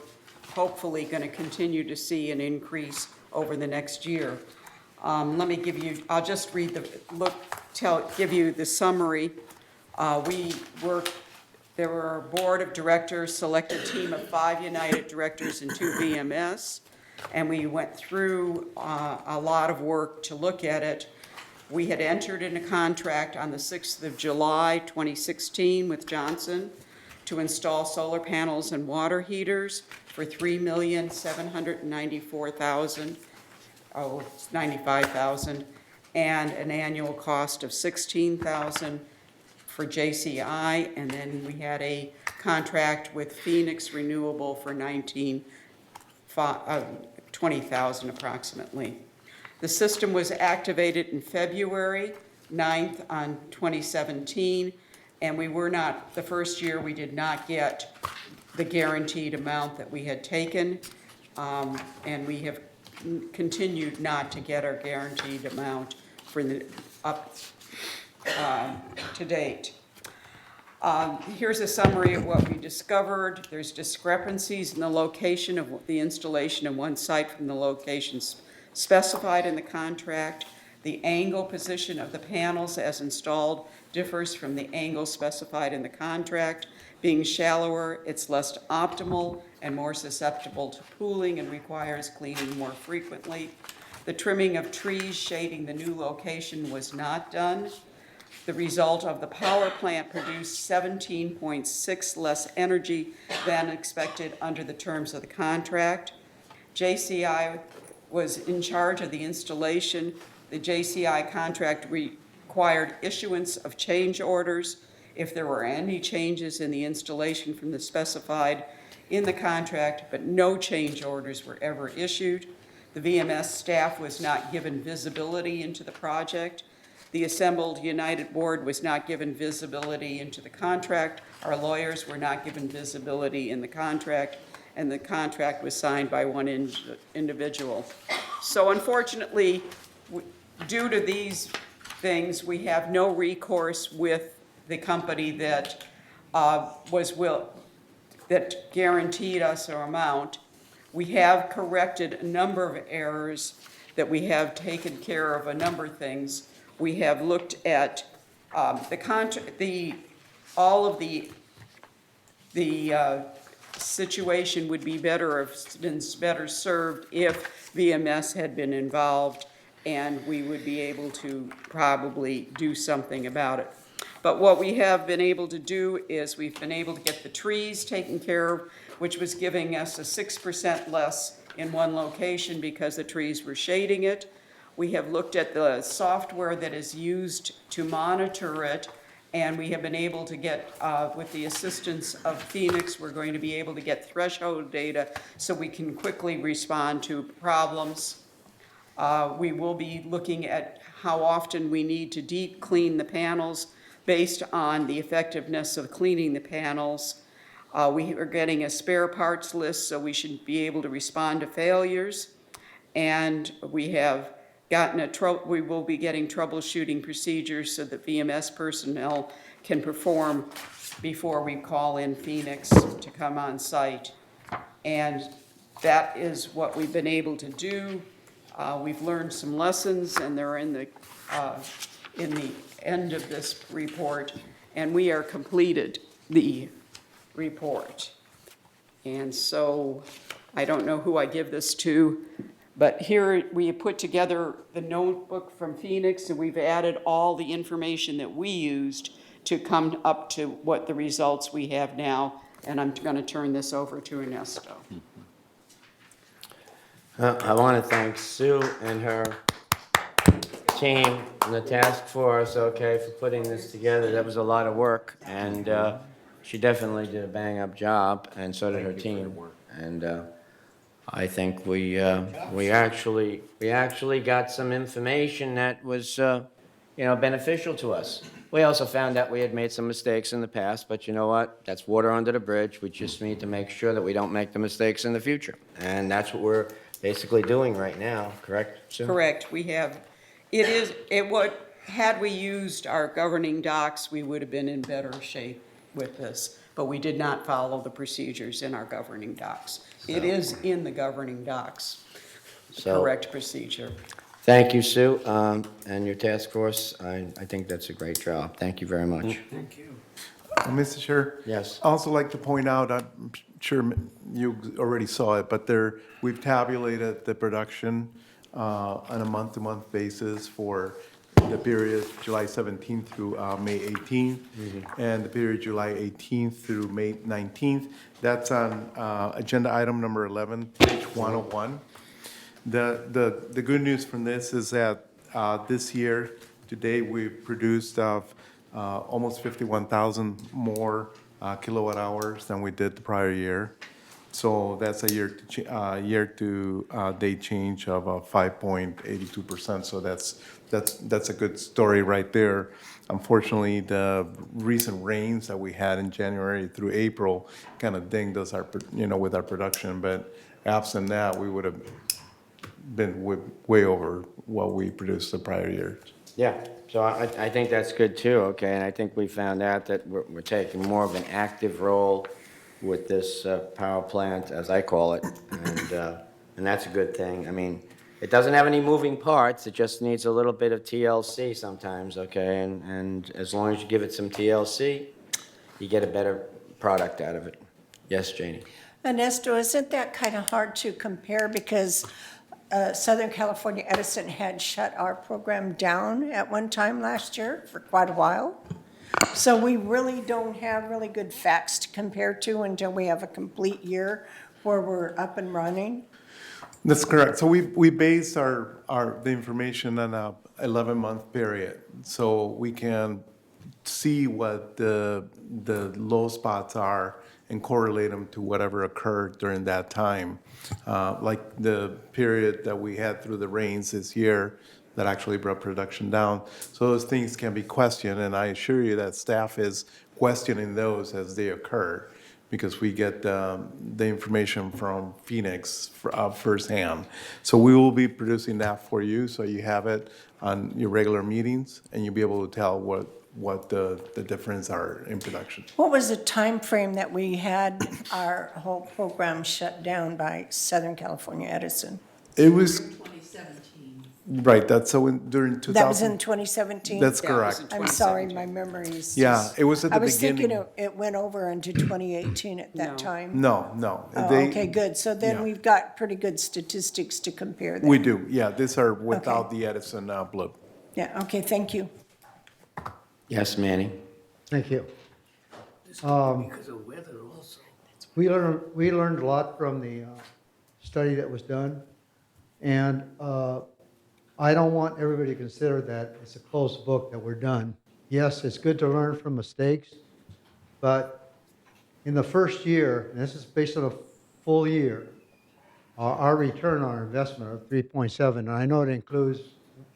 hopefully going to continue to see an increase over the next year. Let me give you, I'll just read give you the summary. There were a board of directors, selected team of 5 United directors and 2 VMS, and we went through a lot of work to look at it. We had entered in a contract on the 6th of July, 2016 with Johnson to install solar panels and water heaters for $3,794,095, and an annual cost of $16,000 for JCI, and then we had a contract with Phoenix Renewable for $20,000 approximately. The system was activated in February 9th on 2017, and the first year we did not get the guaranteed amount that we had taken, and we have continued not to get our guaranteed amount for to date. Here's a summary of what we discovered. There's discrepancies in the location of the installation in one site from the locations specified in the contract. The angle position of the panels as installed differs from the angle specified in the contract. Being shallower, it's less optimal and more susceptible to pooling and requires cleaning more frequently. The trimming of trees shading the new location was not done. The result of the power plant produced 17.6 less energy than expected under the terms of the contract. JCI was in charge of the installation. The JCI contract required issuance of change orders if there were any changes in the installation from the specified in the contract, but no change orders were ever issued. The VMS staff was not given visibility into the project. The assembled United Board was not given visibility into the contract. Our lawyers were not given visibility in the contract, and the contract was signed by one individual. So unfortunately, due to these things, we have no recourse with the company that that guaranteed us our amount. We have corrected a number of errors, that we have taken care of a number of things. We have looked at all of the situation would be better served if VMS had been involved, and we would be able to probably do something about it. But what we have been able to do is we've been able to get the trees taken care of, which was giving us a 6% less in one location because the trees were shading it. We have looked at the software that is used to monitor it, and we have been able to get, with the assistance of Phoenix, we're going to be able to get threshold data so we can quickly respond to problems. We will be looking at how often we need to deep clean the panels based on the effectiveness of cleaning the panels. We are getting a spare parts list, so we should be able to respond to failures. And we have gotten we will be getting troubleshooting procedures so that VMS personnel can perform before we call in Phoenix to come on site. And that is what we've been able to do. We've learned some lessons, and they're in the end of this report, and we are completed the report. And so I don't know who I give this to, but here we put together the notebook from Phoenix, and we've added all the information that we used to come up to what the results we have now. And I'm going to turn this over to Ernesto. I want to thank Sue and her team and the task force, okay, for putting this together. That was a lot of work, and she definitely did a bang-up job, and so did her team. And I think we actually got some information that was, beneficial to us. We also found out we had made some mistakes in the past, but you know what? That's water under the bridge. We just need to make sure that we don't make the mistakes in the future, and that's what we're basically doing right now, correct, Sue? Correct. We have, had we used our governing docs, we would have been in better shape with this, but we did not follow the procedures in our governing docs. It is in the governing docs, the correct procedure. Thank you, Sue, and your task force. I think that's a great job. Thank you very much. Thank you. Mr. Chair? Yes. I also like to point out, I'm sure you already saw it, but we've tabulated the production on a month-to-month basis for the period July 17th through May 18th, and the period July 18th through May 19th. That's on agenda item number 11, page 101. The good news from this is that this year, today, we've produced almost 51,000 more kilowatt hours than we did the prior year. So that's a year-to-date change of 5.82%. So that's a good story right there. Unfortunately, the recent rains that we had in January through April kind of dinged us with our production. But absent that, we would have been way over what we produced the prior year. Yeah, so I think that's good too, okay? And I think we found out that we're taking more of an active role with this power plant, as I call it, and that's a good thing. I mean, it doesn't have any moving parts, it just needs a little bit of TLC sometimes, okay? And as long as you give it some TLC, you get a better product out of it. Yes, Janie? Ernesto, isn't that kind of hard to compare because Southern California Edison had shut our program down at one time last year for quite a while? So we really don't have really good facts to compare to until we have a complete year where we're up and running? That's correct. So we based the information on a 11-month period. So we can see what the low spots are and correlate them to whatever occurred during that time. Like the period that we had through the rains this year that actually brought production down. So those things can be questioned, and I assure you that staff is questioning those as they occur, because we get the information from Phoenix firsthand. So we will be producing that for you, so you have it on your regular meetings, and you'll be able to tell what the difference are in production. What was the time frame that we had our whole program shut down by Southern California Edison? It was. Right, that's so during 2000. That was in 2017? That's correct. I'm sorry, my memory is Yeah, just- it was at the I was thinking beginning. it went over into 2018 at that time. No. Oh, They- okay, good. So then yeah. we've got pretty good statistics to compare then. We do, yeah, these are without the Edison blip. Yeah, okay, thank you. Yes, Manny? Thank you. Because of weather also. We learned a lot from the study that was done, and I don't want everybody to consider that it's a closed book, that we're done. Yes, it's good to learn from mistakes, but in the first year, and this is based on a full year, our return on our investment of 3.7, and I know it includes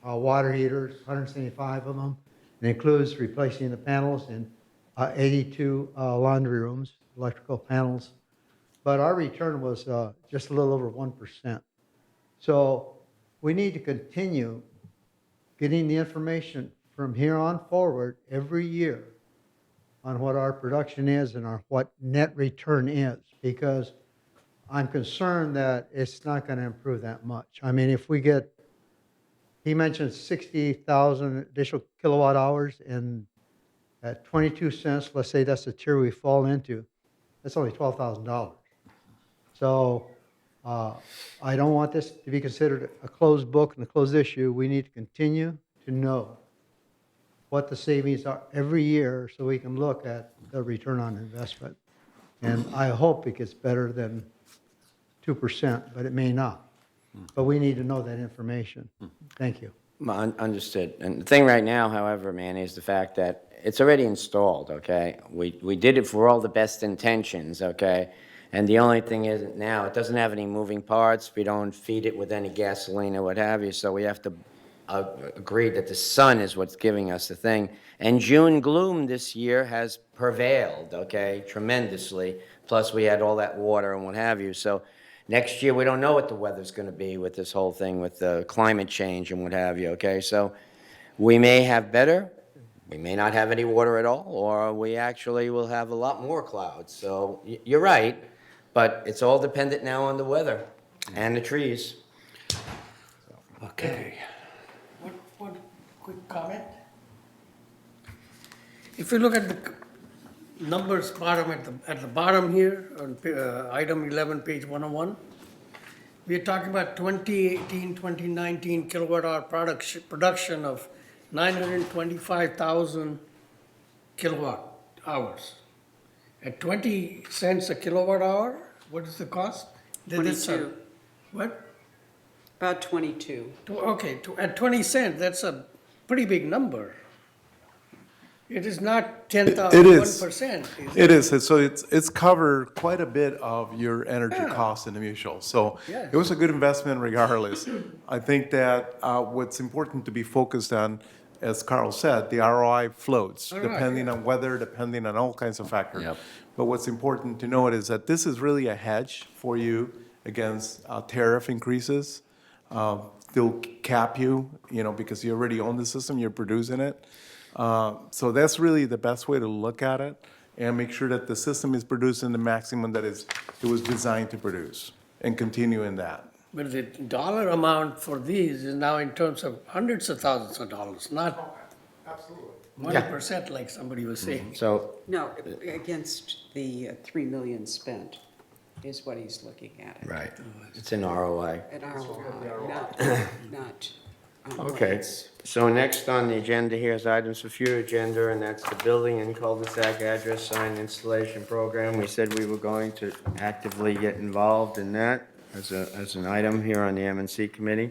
water heaters, 175 of them. It includes replacing the panels in 82 laundry rooms, electrical panels. But our return was just a little over 1%. So we need to continue getting the information from here on forward every year on what our production is and what net return is, because I'm concerned that it's not going to improve that much. I mean, if we get, he mentioned 60,000 additional kilowatt hours, and at 22 cents, let's say that's the tier we fall into, that's only $12,000. So I don't want this to be considered a closed book and a closed issue. We need to continue to know what the savings are every year so we can look at the return on investment. And I hope it gets better than 2%, but it may not. But we need to know that information. Thank you. Understood. And the thing right now, however, Manny, is the fact that it's already installed, okay? We did it for all the best intentions, okay? And the only thing is now, it doesn't have any moving parts. We don't feed it with any gasoline or what have you, so we have to agree that the sun is what's giving us the thing. And June gloom this year has prevailed, okay, tremendously. Plus, we had all that water and what have you. So next year, we don't know what the weather's going to be with this whole thing, with the climate change and what have you, okay? So we may have better, we may not have any water at all, or we actually will have a lot more clouds. So you're right, but it's all dependent now on the weather and the trees. Okay. One quick comment. If you look at the numbers bottom at the bottom here on item 11, page 101, we are talking about 2018, 2019 kilowatt hour production of 925,000 kilowatt hours. At 20 cents a kilowatt hour, what is the cost? 22. What? About 22. Okay, at 20 cents, that's a pretty big number. It is not 10,000, It is. 1%. It is, so it's covered quite a bit of your energy costs in the mutual. So Yes. it was a good investment regardless. I think that what's important to be focused on, as Carl said, the ROI floats, All right, depending on weather, depending on all kinds of factors. Yep. But what's important to note is that this is really a hedge for you against tariff increases. still cap you, because you already own the system, you're producing it. So that's really the best way to look at it and make sure that the system is producing the maximum that it was designed to produce and continue in that. But the dollar amount for these is now in terms of hundreds of thousands of dollars, not Absolutely. 1% like somebody was saying. So, No, against the 3 million spent is what he's looking at. right, it's an ROI. At ROI, not. Okay, so next on the agenda here is items for future agenda, and that's the building and cul-de-sac address sign installation program. We said we were going to actively get involved in that as an item here on the M&C committee.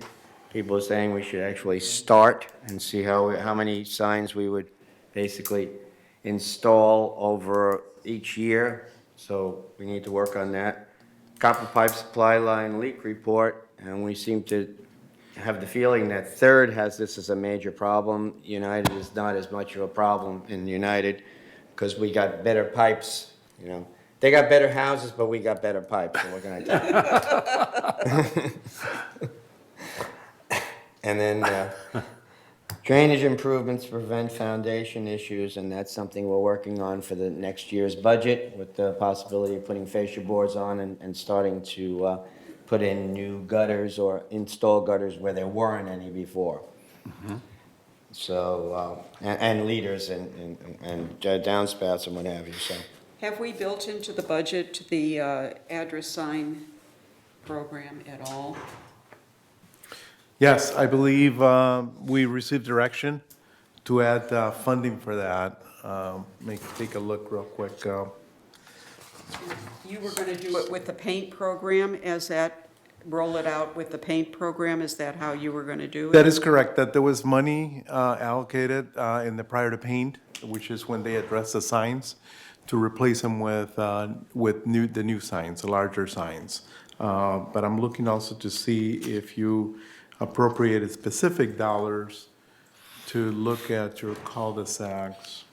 People are saying we should actually start and see how many signs we would basically install over each year. So we need to work on that. Copper pipe supply line leak report, and we seem to have the feeling that Third has this as a major problem. United is not as much of a problem in United because we got better pipes, They got better houses, but we got better pipes, so what can I tell you? And then drainage improvements to prevent foundation issues, and that's something we're working on for the next year's budget with the possibility of putting fascia boards on and starting to put in new gutters or install gutters where there weren't any before. So, and leaders and downspouts and what have you, so. Have we built into the budget the address sign program at all? Yes, I believe we received direction to add funding for that. Take a look real quick. You were going to do it with the paint program, roll it out with the paint program? Is that how you were going to do it? That is correct, that there was money allocated in the prior to paint, which is when they address the signs, to replace them with the new signs, the larger signs. But I'm looking also to see if you appropriated specific dollars to look at your cul-de-sacs.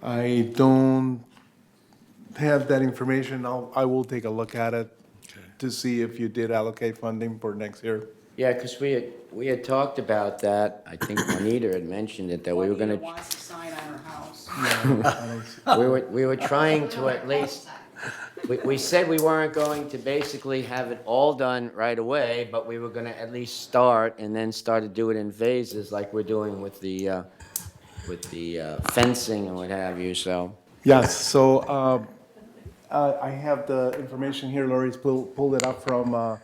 I don't have that information. I will take a look at it to see if you did allocate funding for next year. Yeah, because we had talked about that. I think Juanita had mentioned it, that we were gonna. Juanita wants a sign on her house. We were trying to at least, we said we weren't going to basically have it all done right away, but we were gonna at least start and then start to do it in phases like we're doing with the fencing and what have you, so. Yes, so I have the information here. Lori's pulled it up from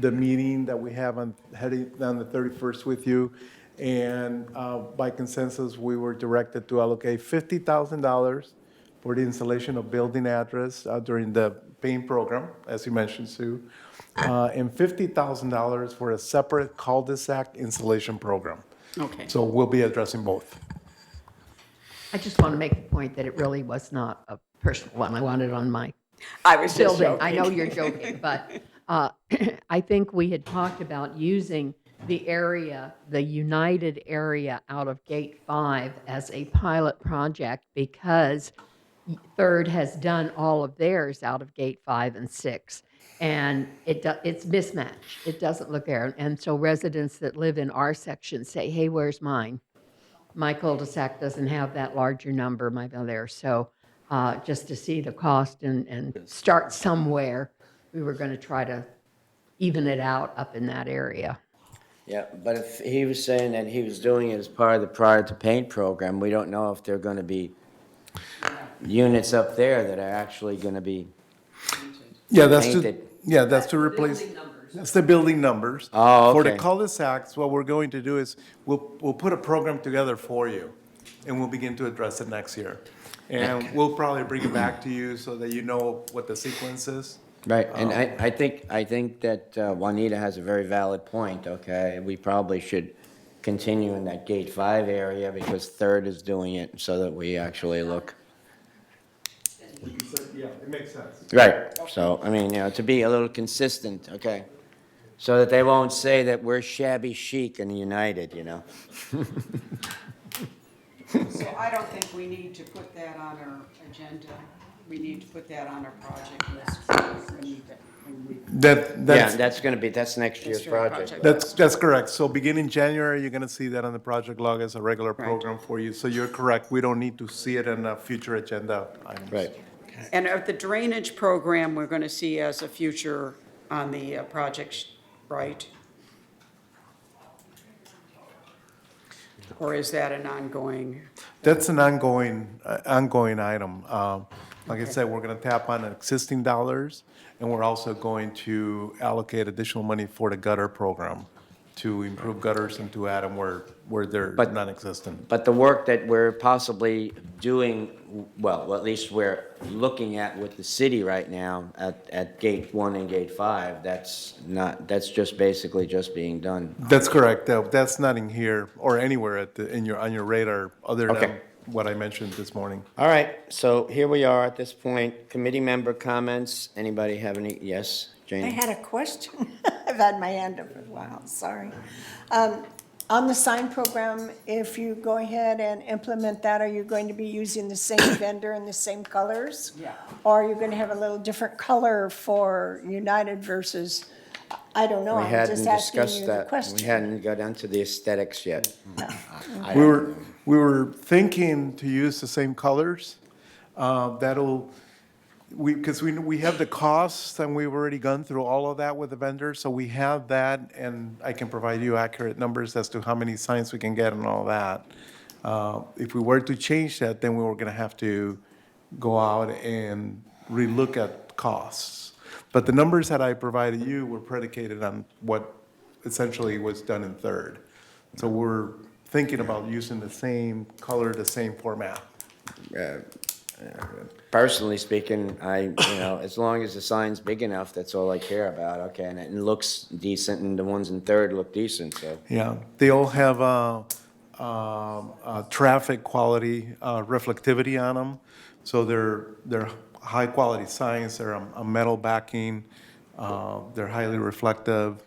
the meeting that we have heading down the 31st with you. And by consensus, we were directed to allocate $50,000 for the installation of building address during the paint program, as you mentioned, Sue, and $50,000 for a separate cul-de-sac installation program. Okay. So we'll be addressing both. I just want to make the point that it really was not a personal one. I wanted it on my I was just building. joking. I know you're joking, but I think we had talked about using the area, the United area out of Gate 5 as a pilot project because Third has done all of theirs out of Gate 5 and 6. And it's mismatched. It doesn't look there. And so residents that live in our section say, hey, where's mine? My cul-de-sac doesn't have that larger number, my there. So just to see the cost and start somewhere, we were going to try to even it out up in that area. Yeah, but if he was saying that he was doing it as part of the Prior to Paint program, we don't know if there are going to be units up there that are actually going to be Yeah, painted. that's to replace. That's the building numbers. Oh, For the okay. cul-de-sacs, what we're going to do is, we'll put a program together for you, and we'll begin to address it next year. And we'll probably bring it back to you so that you know what the sequence is. Right, and I think that Juanita has a very valid point, okay? We probably should continue in that Gate 5 area because Third is doing it so that we actually look. Yeah, it makes sense. Right, so, I mean, to be a little consistent, okay? So that they won't say that we're shabby chic and United, So I don't think we need to put that on our agenda. We need to put that on our project list. when we- Yeah, that's next year's That's your project. project. That's correct. So beginning January, you're going to see that on the project log as a regular Right. program for you. So you're correct. We don't need to see it in a future agenda items. Right. And of the drainage program, we're going to see as a future on the project, right? Or is that an ongoing? That's an ongoing item. Like I said, we're going to tap on existing dollars, and we're also going to allocate additional money for the gutter program to improve gutters and to add them where they're But- non-existent. But the work that we're possibly doing, well, at least we're looking at with the city right now at Gate 1 and Gate 5, that's just basically just being done. That's correct. That's not in here or anywhere on your radar, other than Okay. what I mentioned this morning. All right, so here we are at this point. Committee member comments. Anybody have any? Yes, I Janie? had a question. I've had my hand up for a while, sorry. On the sign program, if you go ahead and implement that, are you going to be using the same vendor and the same colors? Yeah. Or are you going to have a little different color for United versus, I don't know, We I'm hadn't just asking discussed you the that. We question. hadn't got into the aesthetics yet. I We don't- we were thinking to use the same colors. Because we have the costs, and we've already gone through all of that with the vendor, so we have that, and I can provide you accurate numbers as to how many signs we can get and all that. If we were to change that, then we were gonna have to go out and relook at costs. But the numbers that I provided you were predicated on what essentially was done in third. So we're thinking about using the same color, the same format. Personally speaking, as long as the sign's big enough, that's all I care about, okay? And it looks decent, and the ones in third look decent, so. Yeah, they all have traffic quality reflectivity on them. So they're high-quality signs, they're a metal backing, they're highly reflective.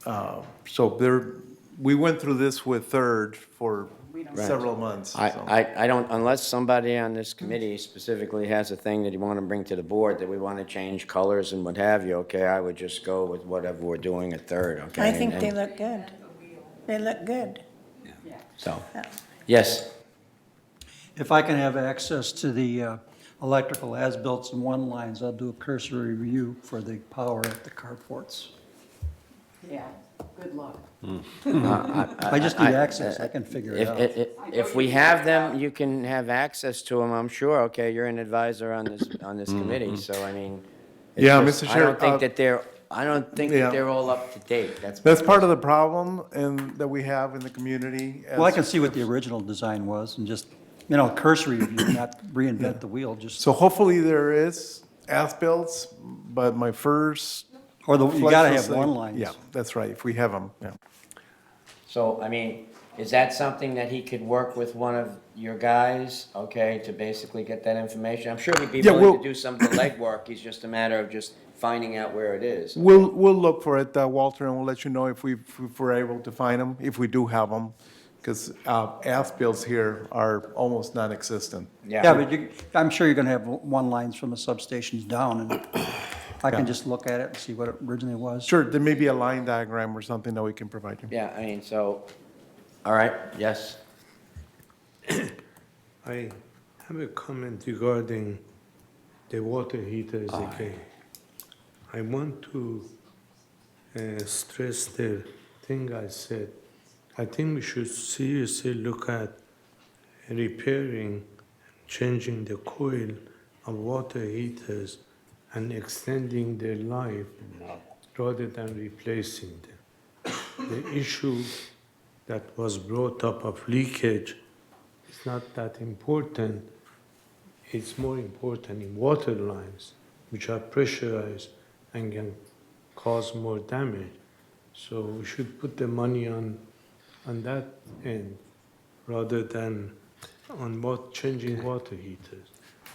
So we went through this with third for several months. so. I don't, unless somebody on this committee specifically has a thing that you want to bring to the board, that we want to change colors and what have you, okay, I would just go with whatever we're doing at third, okay? I think And- they look good. They look good. So, yes, If I can have access to the electrical as-built and one lines, I'll do a cursory review for the power at the carports. Yeah, good luck. I just need access, I can figure it out. if we have them, you can have access to them, I'm sure, okay, you're an advisor on this committee, so I mean. it's Yeah, just- Mr. I Chair, don't think that yeah. they're all up to date, that's. That's part of the problem that we have in the community. Well, I can see what the original design was and just, cursory review, not reinvent the wheel, just, So hopefully there is as-bills, but my first. or you flex gotta will have say- one lines. Yeah, that's right, if we have them, yeah. So, I mean, is that something that he could work with one of your guys, okay, to basically get that information? I'm sure he'd be Yeah, willing to we'll- do some of the legwork, it's just a matter of just finding out where it is. We'll look for it, Walter, and we'll let you know if we're able to find them, if we do have them, because as-bills here are almost non-existent. Yeah, but I'm sure you're gonna have one lines from the substations down, and I can just look at it and see what it originally was. Sure, there may be a line diagram or something that we can provide you. Yeah, I mean, so, all right, yes, I have a comment regarding the water heaters again. I want to stress the thing I said. I think we should seriously look at repairing, changing the coil of water heaters and extending their life rather than replacing them. The issue that was brought up of leakage is not that important. It's more important in water lines, which are pressurized and can cause more damage. So we should put the money on that end rather than on changing water heaters.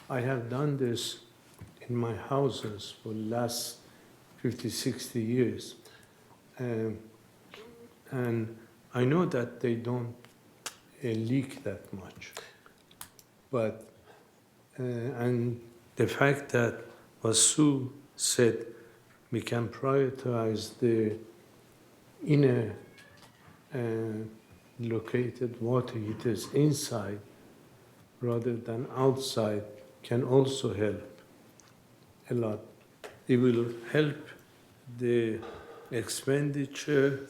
I have done this in my houses for the last 50, 60 years. And I know that they don't leak that much. But, and the fact that what Sue said, we can prioritize the inner located water heaters inside rather than outside can also help a lot. It will help the expenditure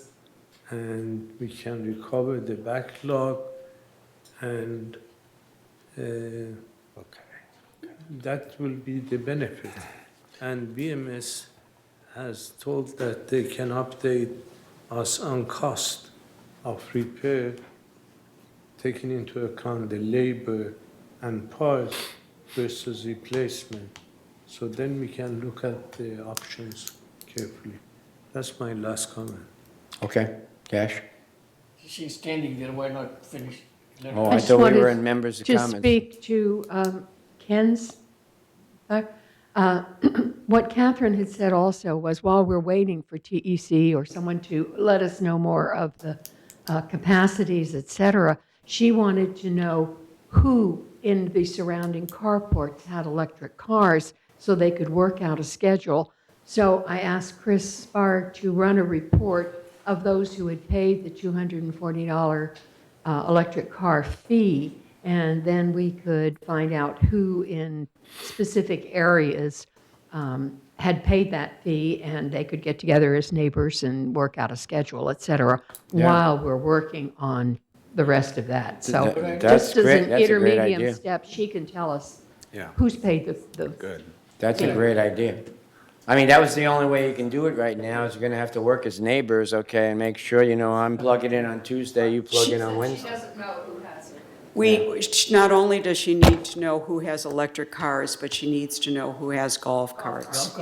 and we can recover the backlog and that will be the benefit. And BMS has told that they can update us on cost of repair, taking into account the labor and parts versus replacement. So then we can look at the options carefully. That's my last comment. Okay, Cash? She's standing there, why not finish? Let her- Oh, I I just thought we wanted were in members' to comments. speak to Ken's. What Catherine had said also was while we're waiting for TEC or someone to let us know more of the capacities, et cetera, she wanted to know who in the surrounding carports had electric cars so they could work out a schedule. So I asked Chris Spar to run a report of those who had paid the $240 electric car fee, and then we could find out who in specific areas had paid that fee, and they could get together as neighbors and work out a schedule, et cetera, while we're working on the rest of that. So That's just as great. an That's a great intermediate idea. step, she can tell us Yeah. who's paid the. Good. That's a great idea. I mean, that was the only way you can do it right now, is you're gonna have to work as neighbors, okay, and make sure, I'm plugging in on Tuesday, you plug in on Wednesday. Not only does she need to know who has electric cars, but she needs to know who has golf carts.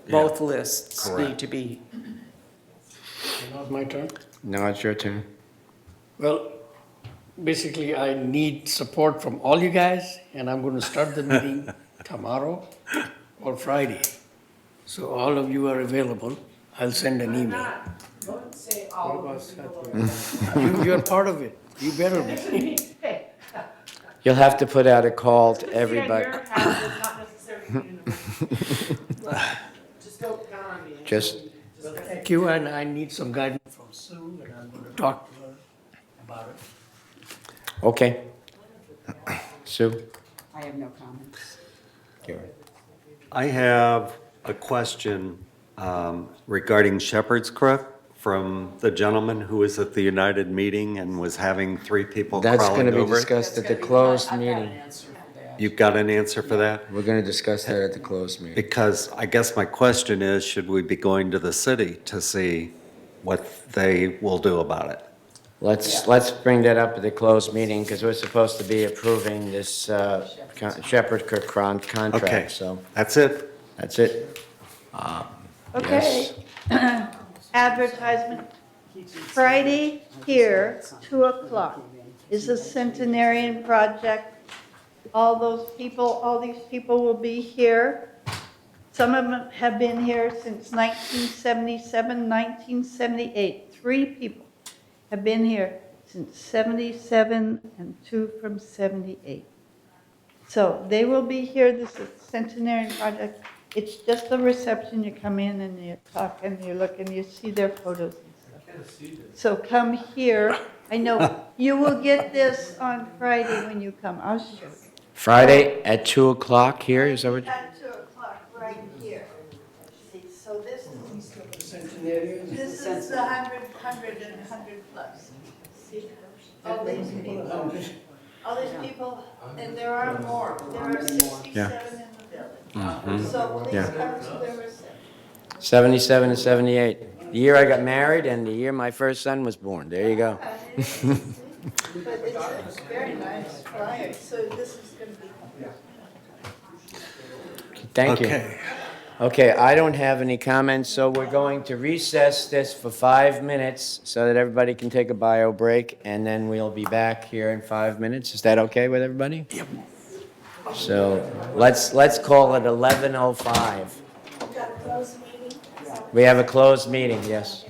Both lists need to be. Now it's my turn. No, it's your turn. Well, basically, I need support from all you guys, and I'm going to start the meeting tomorrow or Friday. So all of you are available. I'll send an email. What about Saturday? You're part of it. You better be. You'll have to put out a call to everybody. Just, Thank you, and I need some guidance from Sue, and I'm going to talk to her about it. okay. Sue? I have no comments. I have a question regarding Shepherd's Crook from the gentleman who was at the United meeting and was having 3 people That's crawling gonna be over it. discussed at the closed meeting. You've got an answer for that? We're gonna discuss that at the closed meeting. Because I guess my question is, should we be going to the city to see what they will do about it? Let's bring that up at the closed meeting, because we're supposed to be approving this Shepherd Kirk contract, Okay, so that's it. that's it. Okay. Advertisement. Friday here, 2 o'clock, is a centenarian project. All these people will be here. Some of them have been here since 1977, 1978. 3 people have been here since 77 and 2 from 78. So they will be here. This is a centenarian project. It's just a reception. You come in and you talk and you look and you see their photos and stuff. So come here. I know you will get this on Friday when you come. I'll show you. Friday at 2 o'clock here, is that what? At 2 o'clock, right here. See, so this is the 100 and 100 plus. See, all these people, and there are more. There are 67 in the building. So please come to the reception. 77 and 78. The year I got married and the year my first son was born. There you go. But it's a very nice flyer, so this is going to be. Thank you. Okay. Okay, I don't have any comments, so we're going to recess this for 5 minutes so that everybody can take a bio break, and then we'll be back here in 5 minutes. Is that okay with everybody? Yep. So let's call it 11:05. We have a closed meeting, yes.